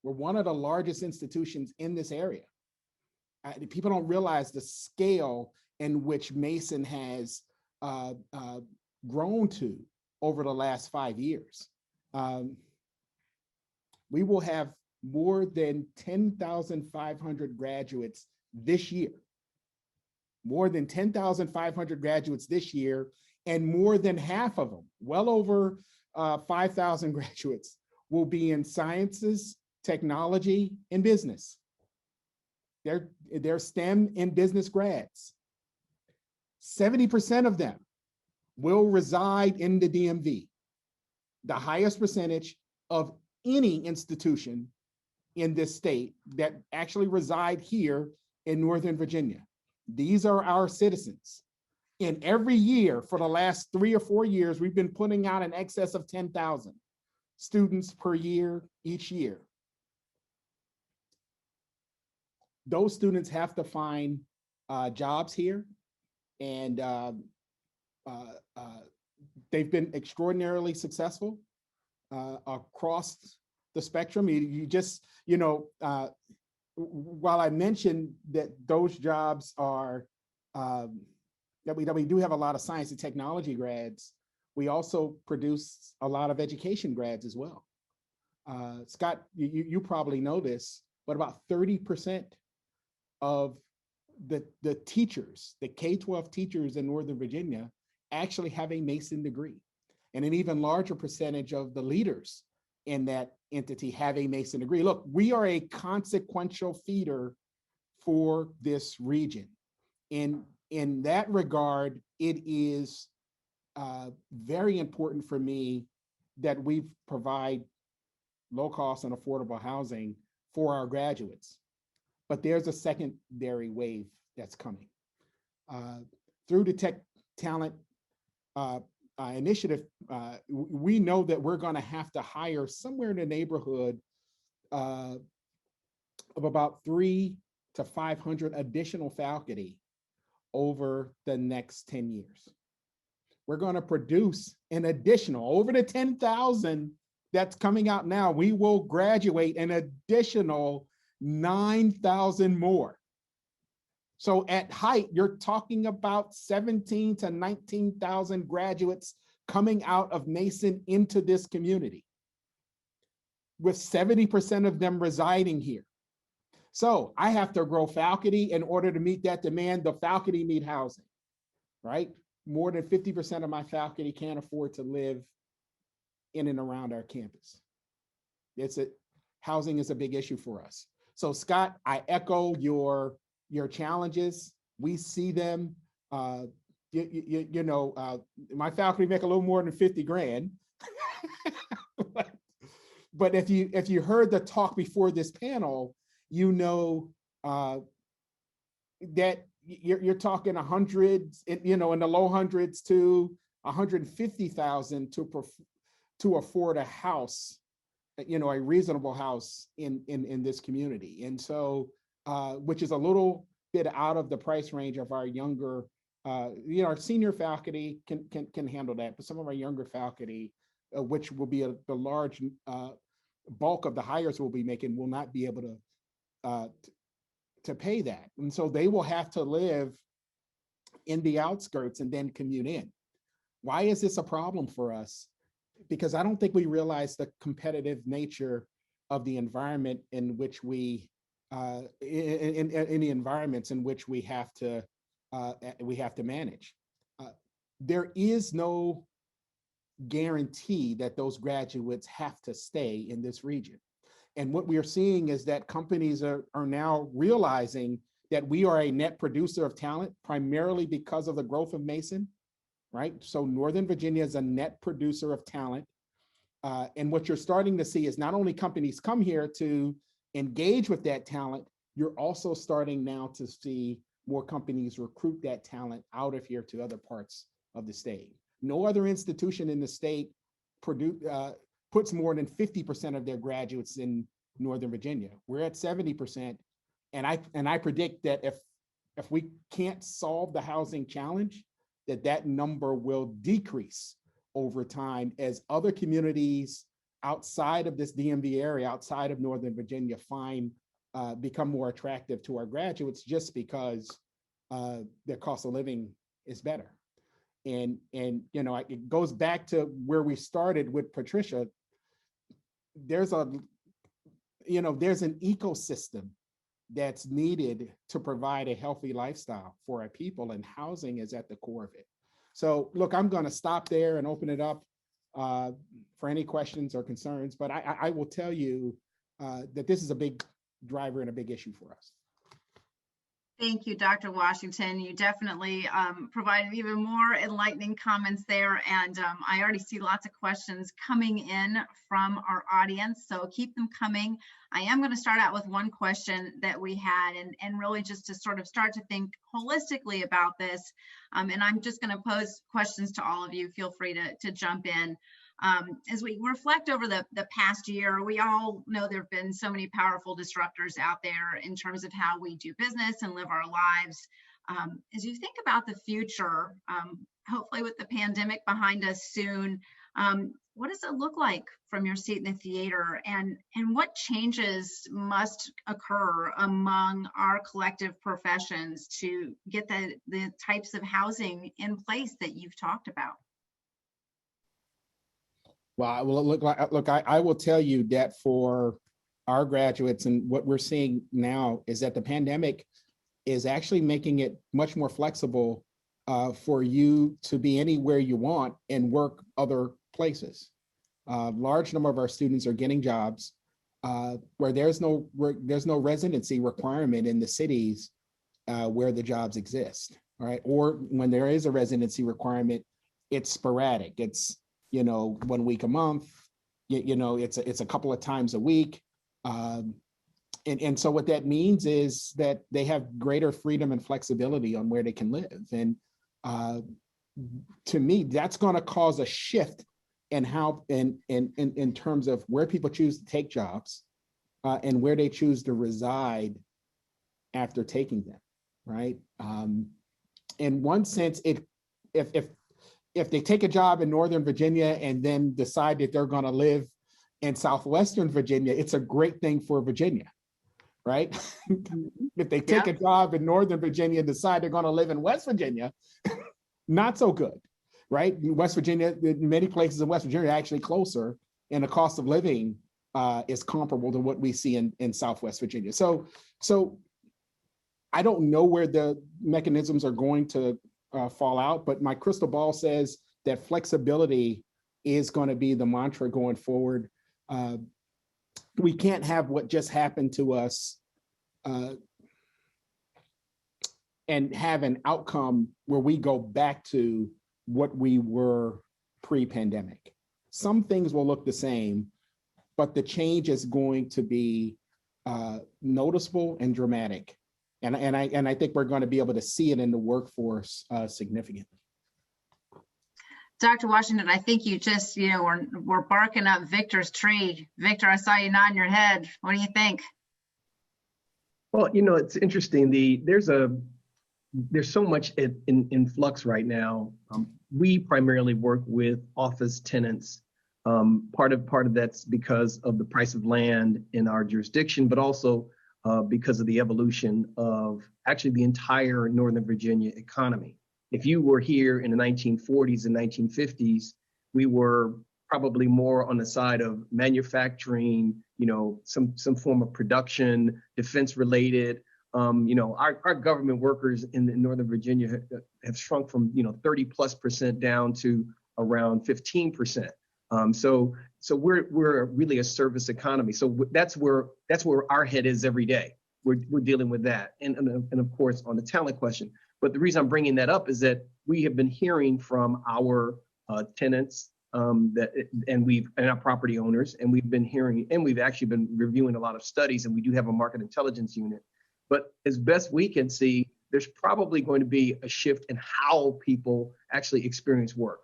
We're one of the largest institutions in this area. People don't realize the scale in which Mason has grown to over the last 5 years. We will have more than 10,500 graduates this year. More than 10,500 graduates this year, and more than half of them, well over 5,000 graduates, will be in sciences, technology, and business. They're STEM and business grads. 70% of them will reside in the DMV, the highest percentage of any institution in this state that actually reside here in Northern Virginia. These are our citizens. And every year for the last 3 or 4 years, we've been putting out in excess of 10,000 students per year, each year. Those students have to find jobs here, and they've been extraordinarily successful across the spectrum. While I mentioned that those jobs are, that we do have a lot of science and technology grads, we also produce a lot of education grads as well. Scott, you probably know this, but about 30% of the teachers, the K-12 teachers in Northern Virginia actually have a Mason degree. And an even larger percentage of the leaders in that entity have a Mason degree. Look, we are a consequential feeder for this region. In that regard, it is very important for me that we provide low cost and affordable housing for our graduates. But there's a secondary wave that's coming. Through the Tech Talent Initiative, we know that we're going to have to hire somewhere in the neighborhood of about 300 to 500 additional faculty over the next 10 years. We're going to produce an additional, over the 10,000 that's coming out now, we will graduate an additional 9,000 more. So at height, you're talking about 17 to 19,000 graduates coming out of Mason into this community, with 70% of them residing here. So I have to grow faculty in order to meet that demand. The faculty need housing, right? More than 50% of my faculty can't afford to live in and around our campus. Housing is a big issue for us. So Scott, I echo your challenges. We see them. my faculty make a little more than 50 grand. But if you heard the talk before this panel, that you're talking hundreds, in the low hundreds to 150,000 to afford a house, a reasonable house in this community. And so, which is a little bit out of the price range of our younger, our senior faculty can handle that, but some of our younger faculty, which will be the large bulk of the hires we'll be making, will not be able to pay that. And so they will have to live in the outskirts and then commute in. Why is this a problem for us? Because I don't think we realize the competitive nature of the environment in which we, in the environments in which we have to manage. There is no guarantee that those graduates have to stay in this region. And what we are seeing is that companies are now realizing that we are a net producer of talent, primarily because of the growth of Mason, right? So Northern Virginia is a net producer of talent. And what you're starting to see is not only companies come here to engage with that talent, you're also starting now to see more companies recruit that talent out of here to other parts of the state. No other institution in the state puts more than 50% of their graduates in Northern Virginia. We're at 70%. And I predict that if we can't solve the housing challenge, that number will decrease over time as other communities outside of this DMV area, outside of Northern Virginia, become more attractive to our graduates just because their cost of living is better. And it goes back to where we started with Patricia. There's an ecosystem that's needed to provide a healthy lifestyle for our people, and housing is at the core of it. So look, I'm going to stop there and open it up for any questions or concerns, but I will tell you that this is a big driver and a big issue for us. Thank you, Dr. Washington. You definitely provided even more enlightening comments there. And I already see lots of questions coming in from our audience, so keep them coming. I am going to start out with one question that we had, and really just to sort of start to think holistically about this. And I'm just going to pose questions to all of you. Feel free to jump in. As we reflect over the past year, we all know there have been so many powerful disruptors out there in terms of how we do business and live our lives. As you think about the future, hopefully with the pandemic behind us soon, what does it look like from your seat in the theater, and what changes must occur among our collective professions to get the types of housing in place that you've talked about? Well, look, I will tell you that for our graduates, and what we're seeing now is that the pandemic is actually making it much more flexible for you to be anywhere you want and work other places. Large number of our students are getting jobs where there's no residency requirement in the cities where the jobs exist, all right? Or when there is a residency requirement, it's sporadic. It's 1 week a month, it's a couple of times a week. And so what that means is that they have greater freedom and flexibility on where they can live. And to me, that's going to cause a shift in how, in terms of where people choose to take jobs and where they choose to reside after taking them, right? In one sense, if they take a job in Northern Virginia and then decide that they're going to live in Southwestern Virginia, it's a great thing for Virginia, right? If they take a job in Northern Virginia and decide they're going to live in West Virginia, not so good, right? West Virginia, many places in West Virginia are actually closer, and the cost of living is comparable to what we see in Southwest Virginia. So I don't know where the mechanisms are going to fall out, but my crystal ball says that flexibility is going to be the mantra going forward. We can't have what just happened to us and have an outcome where we go back to what we were pre-pandemic. Some things will look the same, but the change is going to be noticeable and dramatic. And I think we're going to be able to see it in the workforce significantly. Dr. Washington, I think you just, we're barking up Victor's tree. Victor, I saw you nodding your head. What do you think? Well, it's interesting. There's so much in flux right now. We primarily work with office tenants. Part of that's because of the price of land in our jurisdiction, but also because of the evolution of actually the entire Northern Virginia economy. If you were here in the 1940s and 1950s, we were probably more on the side of manufacturing, some form of production, defense related. Our government workers in Northern Virginia have shrunk from 30+% down to around 15%. So we're really a service economy. So that's where our head is every day. We're dealing with that, and of course on the talent question. But the reason I'm bringing that up is that we have been hearing from our tenants and our property owners, and we've been hearing, and we've actually been reviewing a lot of studies, and we do have a market intelligence unit. But as best we can see, there's probably going to be a shift in how people actually experience work.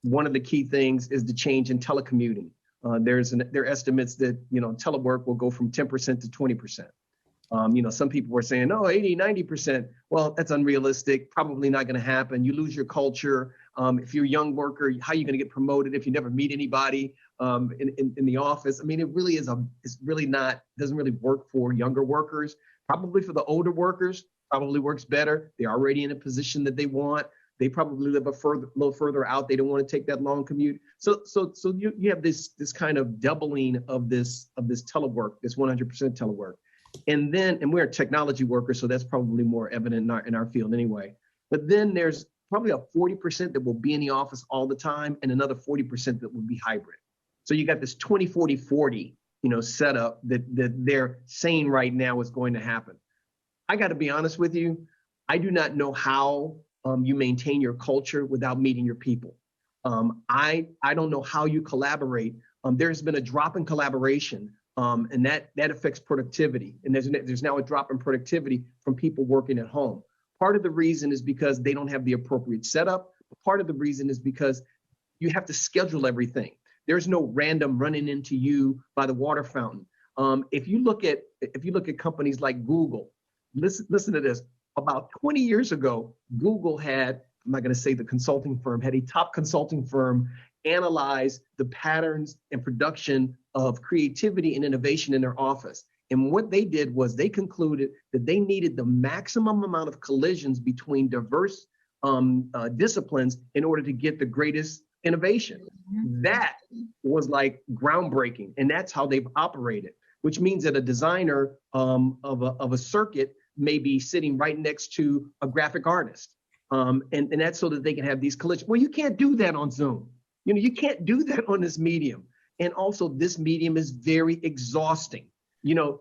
One of the key things is the change in telecommuting. There are estimates that telework will go from 10% to 20%. Some people were saying, 80, 90%. Well, that's unrealistic, probably not going to happen. You lose your culture. If you're a young worker, how are you going to get promoted if you never meet anybody in the office? I mean, it really doesn't really work for younger workers. Probably for the older workers, probably works better. They're already in a position that they want. They probably live a little further out. They don't want to take that long commute. So you have this kind of doubling of this telework, this 100% telework. And we're technology workers, so that's probably more evident in our field anyway. But then there's probably a 40% that will be in the office all the time, and another 40% that will be hybrid. So you got this 20-40-40, setup that they're saying right now is going to happen. I got to be honest with you, I do not know how you maintain your culture without meeting your people. I don't know how you collaborate. There's been a drop in collaboration. And that affects productivity. And there's now a drop in productivity from people working at home. Part of the reason is because they don't have the appropriate setup. Part of the reason is because you have to schedule everything. There's no random running into you by the water fountain. If you look at companies like Google, listen to this. About 20 years ago, Google had, I'm not going to say the consulting firm, had a top consulting firm analyze the patterns and production of creativity and innovation in their office. And what they did was they concluded that they needed the maximum amount of collisions between diverse disciplines in order to get the greatest innovation. That was like groundbreaking, and that's how they've operated, which means that a designer of a circuit may be sitting right next to a graphic artist. And that's so that they can have these collisions. Well, you can't do that on Zoom. You can't do that on this medium. And also this medium is very exhausting.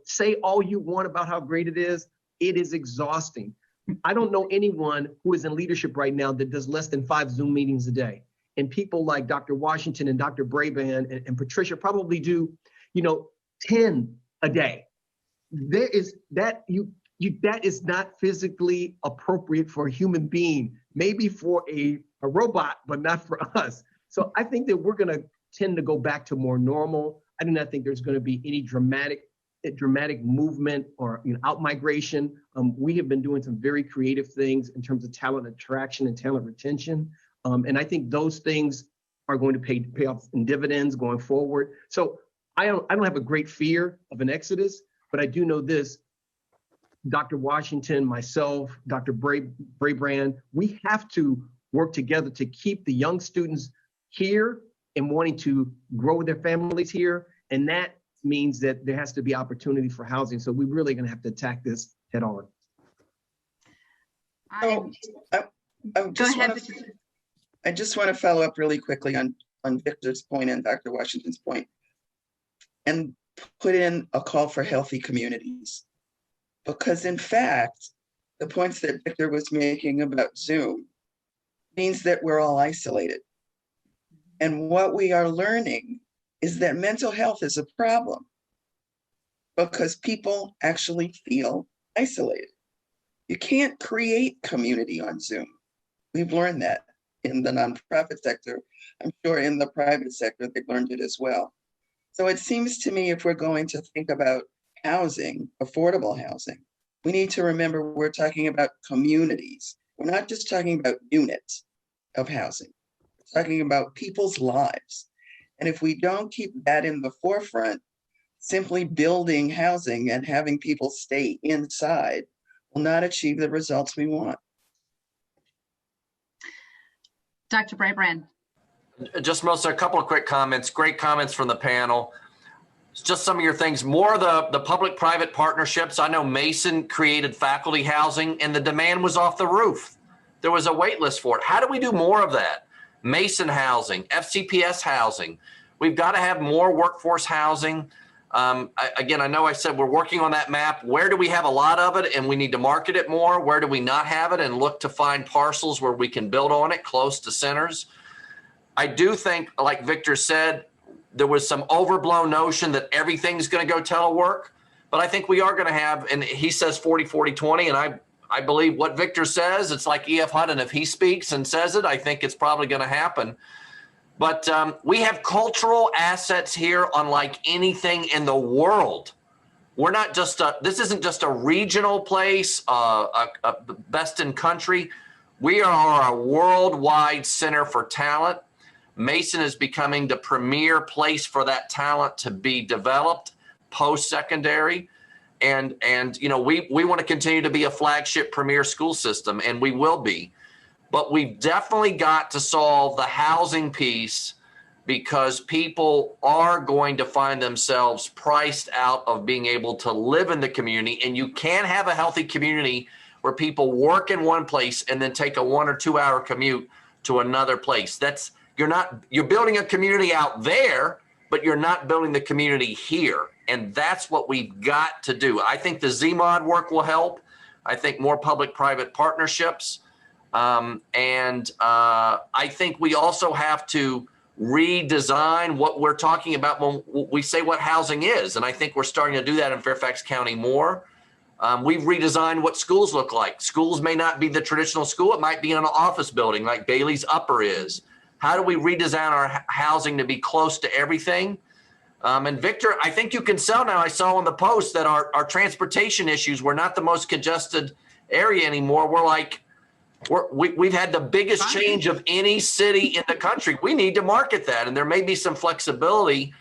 Say all you want about how great it is exhausting. I don't know anyone who is in leadership right now that does less than 5 Zoom meetings a day. And people like Dr. Washington and Dr. Bray and Patricia probably do, 10 a day. There is that that is not physically appropriate for a human being, maybe for a robot, but not for us. So I think that we're going to tend to go back to more normal. I do not think there's going to be any dramatic movement or out-migration. We have been doing some very creative things in terms of talent attraction and talent retention. And I think those things are going to pay off in dividends going forward. So I don't have a great fear of an exodus, but I do know this. Dr. Washington, myself, Dr. Braybrand, we have to work together to keep the young students here and wanting to grow their families here. And that means that there has to be opportunity for housing. So we're really going to have to attack this head on. I just want to follow up really quickly on Victor's point and Dr. Washington's point, and put in a call for healthy communities. Because in fact, the points that Victor was making about Zoom means that we're all isolated. And what we are learning is that mental health is a problem because people actually feel isolated. You can't create community on Zoom. We've learned that in the nonprofit sector. I'm sure in the private sector, they've learned it as well. So it seems to me if we're going to think about housing, affordable housing, we need to remember we're talking about communities. We're not just talking about units of housing. We're talking about people's lives. And if we don't keep that in the forefront, simply building housing and having people stay inside will not achieve the results we want. Dr. Bray. Just Melissa, a couple of quick comments. Great comments from the panel. Just some of your things, more of the public-private partnerships. I know Mason created faculty housing and the demand was off the roof. There was a wait list for it. How do we do more of that? Mason housing, FCPS housing. We've got to have more workforce housing. Again, I know I said we're working on that map. Where do we have a lot of it and we need to market it more? Where do we not have it and look to find parcels where we can build on it close to centers? I do think, like Victor said, there was some overblown notion that everything's going to go telework, but I think we are going to have, and he says 40-40-20, and I believe what Victor says. It's like E.F. Hutton. If he speaks and says it, I think it's probably going to happen. But we have cultural assets here unlike anything in the world. We're not just this isn't just a regional place, a best in country. We are a worldwide center for talent. Mason is becoming the premier place for that talent to be developed post-secondary. And you know, we want to continue to be a flagship premier school system, and we will be. But we've definitely got to solve the housing piece because people are going to find themselves priced out of being able to live in the community. And you can't have a healthy community where people work in one place and then take a 1 or 2 hour commute to another place. You're building a community out there, but you're not building the community here. And that's what we've got to do. I think the ZMOD work will help. I think more public-private partnerships. And I think we also have to redesign what we're talking about when we say what housing is. And I think we're starting to do that in Fairfax County more. We've redesigned what schools look like. Schools may not be the traditional school. It might be in an office building like Bailey's Upper is. How do we redesign our housing to be close to everything? And Victor, I think you can sell now. I saw on the post that our transportation issues, we're not the most congested area anymore. We've had the biggest change of any city in the country. We need to market that, and there may be some flexibility.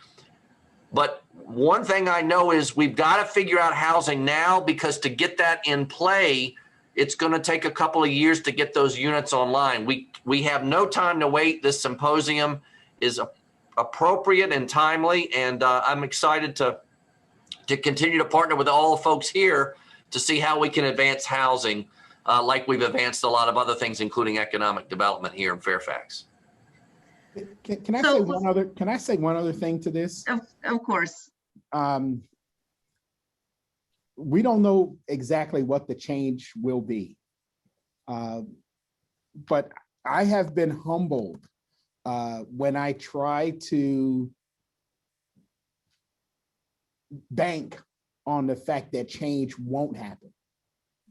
But one thing I know is we've got to figure out housing now, because to get that in play, it's going to take a couple of years to get those units online. We have no time to wait. This symposium is appropriate and timely, and I'm excited to continue to partner with all the folks here to see how we can advance housing like we've advanced a lot of other things, including economic development here in Fairfax. Can I say one other thing to this? Of course. We don't know exactly what the change will be, but I have been humbled when I try to bank on the fact that change won't happen,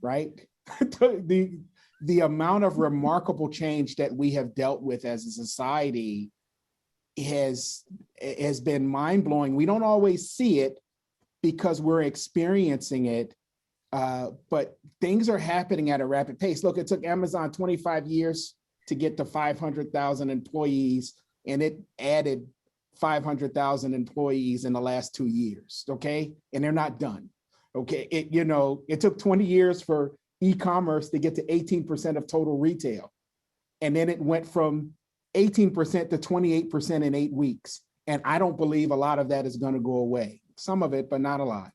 right? The amount of remarkable change that we have dealt with as a society has been mind-blowing. We don't always see it because we're experiencing it, but things are happening at a rapid pace. Look, it took Amazon 25 years to get to 500,000 employees, and it added 500,000 employees in the last 2 years, okay? And they're not done, okay? It took 20 years for e-commerce to get to 18% of total retail. And then it went from 18% to 28% in 8 weeks. And I don't believe a lot of that is going to go away. Some of it, but not a lot.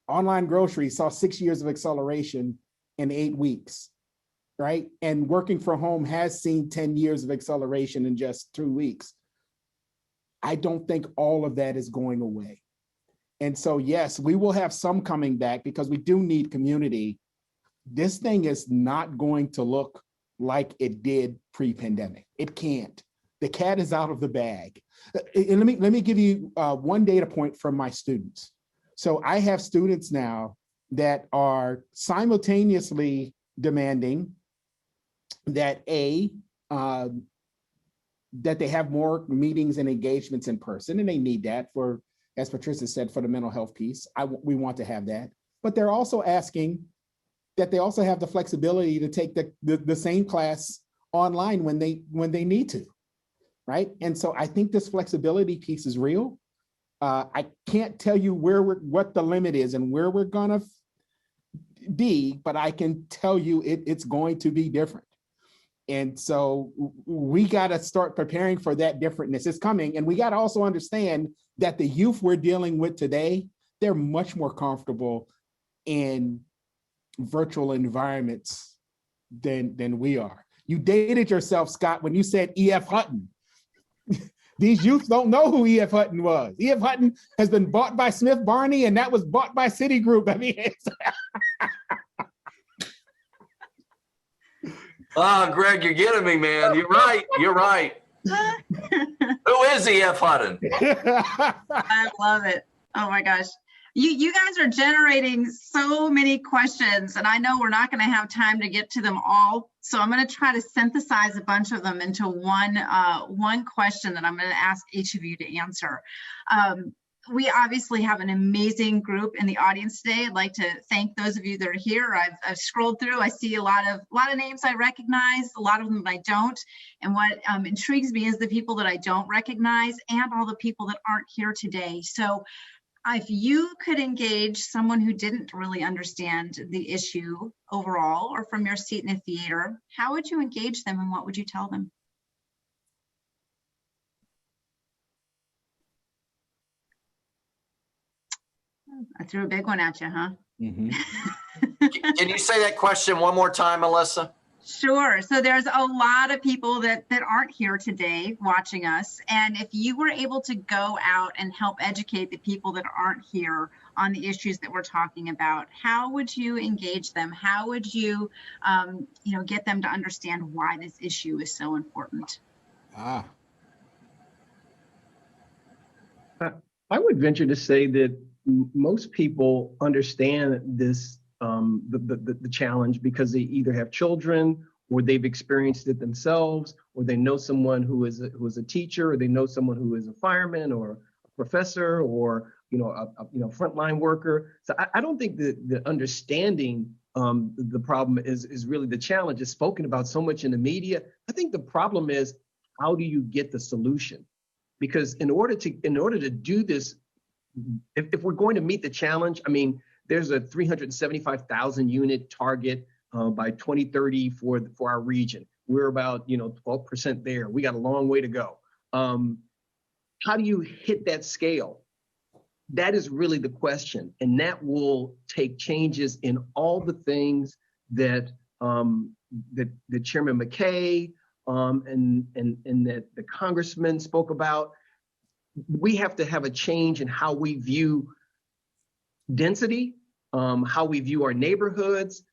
Online groceries saw 6 years of acceleration in 8 weeks, right? And working from home has seen 10 years of acceleration in just 2 weeks. I don't think all of that is going away. And so, yes, we will have some coming back because we do need community. This thing is not going to look like it did pre-pandemic. It can't. The cat is out of the bag. And let me give you one data point from my students. So I have students now that are simultaneously demanding that that they have more meetings and engagements in person, and they need that for, as Patricia said, for the mental health piece. We want to have that, but they're also asking that they also have the flexibility to take the same class online when they need to, right? And so I think this flexibility piece is real. I can't tell you what the limit is and where we're gonna be, but I can tell you it's going to be different. And so we got to start preparing for that differentness. It's coming. And we got to also understand that the youth we're dealing with today, they're much more comfortable in virtual environments than we are. You dated yourself, Scott, when you said E.F. Hutton. These youth don't know who E.F. Hutton was. E.F. Hutton has been bought by Smith Barney, and that was bought by Citigroup. I mean, Greg, you're getting me, man. You're right. You're right. Who is E.F. Hutton? I love it. Oh my gosh. You guys are generating so many questions, and I know we're not going to have time to get to them all. So I'm going to try to synthesize a bunch of them into one question that I'm going to ask each of you to answer. We obviously have an amazing group in the audience today. I'd like to thank those of you that are here. I've scrolled through. I see a lot of names I recognize, a lot of them I don't. And what intrigues me is the people that I don't recognize and all the people that aren't here today. So if you could engage someone who didn't really understand the issue overall or from your seat in the theater, how would you engage them and what would you tell them? I threw a big one at you, huh? Mm-hmm. Can you say that question one more time, Melissa? Sure. So there's a lot of people that aren't here today watching us. And if you were able to go out and help educate the people that aren't here on the issues that we're talking about, how would you engage them? How would you, get them to understand why this issue is so important? I would venture to say that most people understand this, the challenge, because they either have children or they've experienced it themselves, or they know someone who is a teacher, or they know someone who is a fireman or a professor, or a frontline worker. So I don't think that the understanding the problem is really the challenge. It's spoken about so much in the media. I think the problem is, how do you get the solution? Because in order to do this, if we're going to meet the challenge, I mean, there's a 375,000 unit target by 2030 for our region. We're about 12% there. We got a long way to go. How do you hit that scale? That is really the question, and that will take changes in all the things that that Chairman McKay and that the congressman spoke about. We have to have a change in how we view density, how we view our neighborhoods.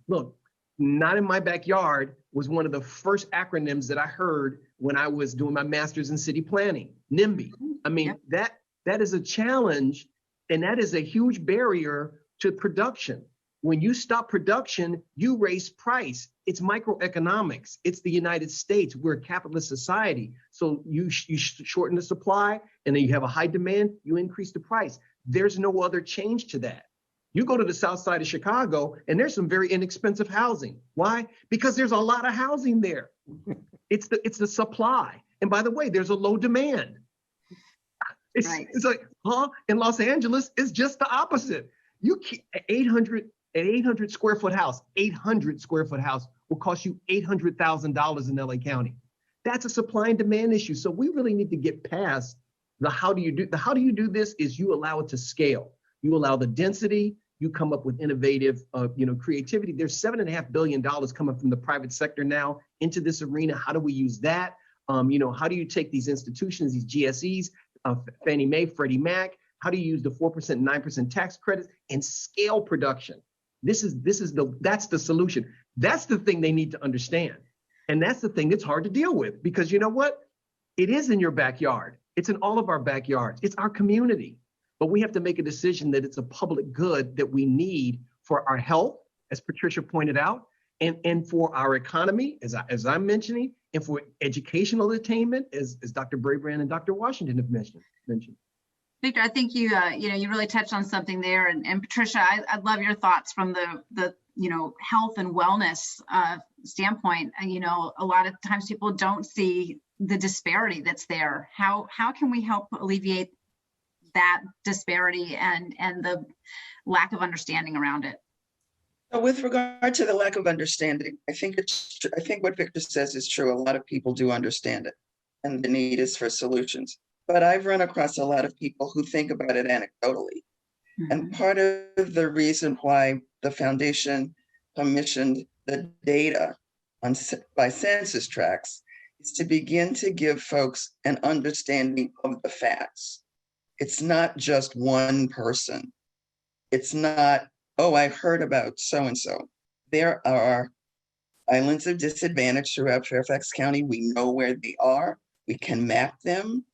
Look, not in my backyard was one of the first acronyms that I heard when I was doing my master's in city planning, NIMBY. I mean, yep. That is a challenge, and that is a huge barrier to production. When you stop production, you raise price. It's microeconomics. It's the United States. We're a capitalist society. So you shorten the supply, and then you have a high demand, you increase the price. There's no other change to that. You go to the south side of Chicago, and there's some very inexpensive housing. Why? Because there's a lot of housing there. It's the supply. And by the way, there's a low demand. It's like, in Los Angeles, it's just the opposite. You keep 800 square foot house, 800 square foot house will cost you $800,000 in LA County. That's a supply and demand issue. So we really need to get past the how do you do this is you allow it to scale. You allow the density, you come up with innovative, creativity. There's $7.5 billion coming from the private sector now into this arena. How do we use that? How do you take these institutions, these GSEs, Fannie Mae, Freddie Mac? How do you use the 4%, 9% tax credits and scale production? That's the solution. That's the thing they need to understand. And that's the thing that's hard to deal with, because you know what? It is in your backyard. It's in all of our backyards. It's our community. But we have to make a decision that it's a public good that we need for our health, as Patricia pointed out, and for our economy, as I'm mentioning, and for educational attainment, as Dr. Brabrand and Dr. Washington have mentioned. Victor, I think you really touched on something there, and Patricia, I'd love your thoughts from the health and wellness standpoint. A lot of times people don't see the disparity that's there. How can we help alleviate that disparity and the lack of understanding around it? With regard to the lack of understanding, I think what Victor says is true. A lot of people do understand it, and the need is for solutions. But I've run across a lot of people who think about it anecdotally. Mm-hmm. And part of the reason why the foundation commissioned the data by census tracts is to begin to give folks an understanding of the facts. It's not just one person. It's not, oh, I've heard about so-and-so. There are islands of disadvantage throughout Fairfax County. We know where they are. We can map them.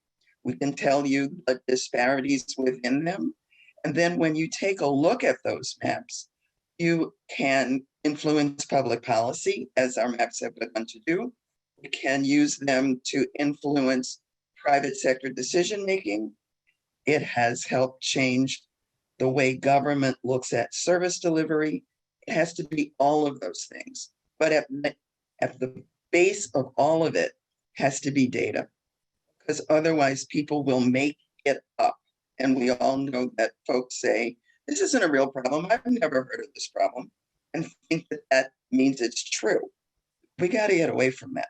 We can tell you the disparities within them. And then when you take a look at those maps, you can influence public policy, as our maps have begun to do. We can use them to influence private sector decision-making. It has helped change the way government looks at service delivery. It has to be all of those things. But at the base of all of it has to be data, because otherwise people will make it up. And we all know that folks say, this isn't a real problem. I've never heard of this problem, and think that that means it's true. We got to get away from that.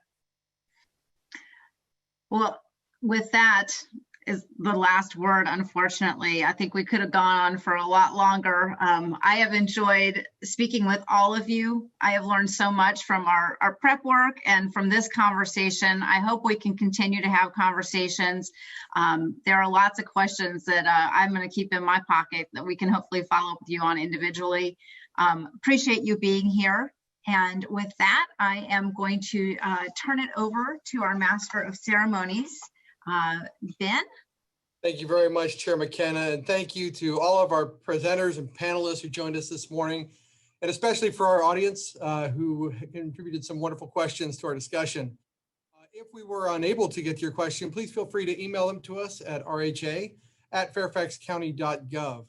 Well, with that is the last word, unfortunately. I think we could have gone on for a lot longer. I have enjoyed speaking with all of you. I have learned so much from our prep work and from this conversation. I hope we can continue to have conversations. There are lots of questions that I'm going to keep in my pocket that we can hopefully follow up with you on individually. Appreciate you being here. And with that, I am going to turn it over to our Master of Ceremonies, Ben. Thank you very much, Chair Mckenna, and thank you to all of our presenters and panelists who joined us this morning, and especially for our audience who contributed some wonderful questions to our discussion. If we were unable to get to your question, please feel free to email them to us at rha@fairfaxcounty.gov.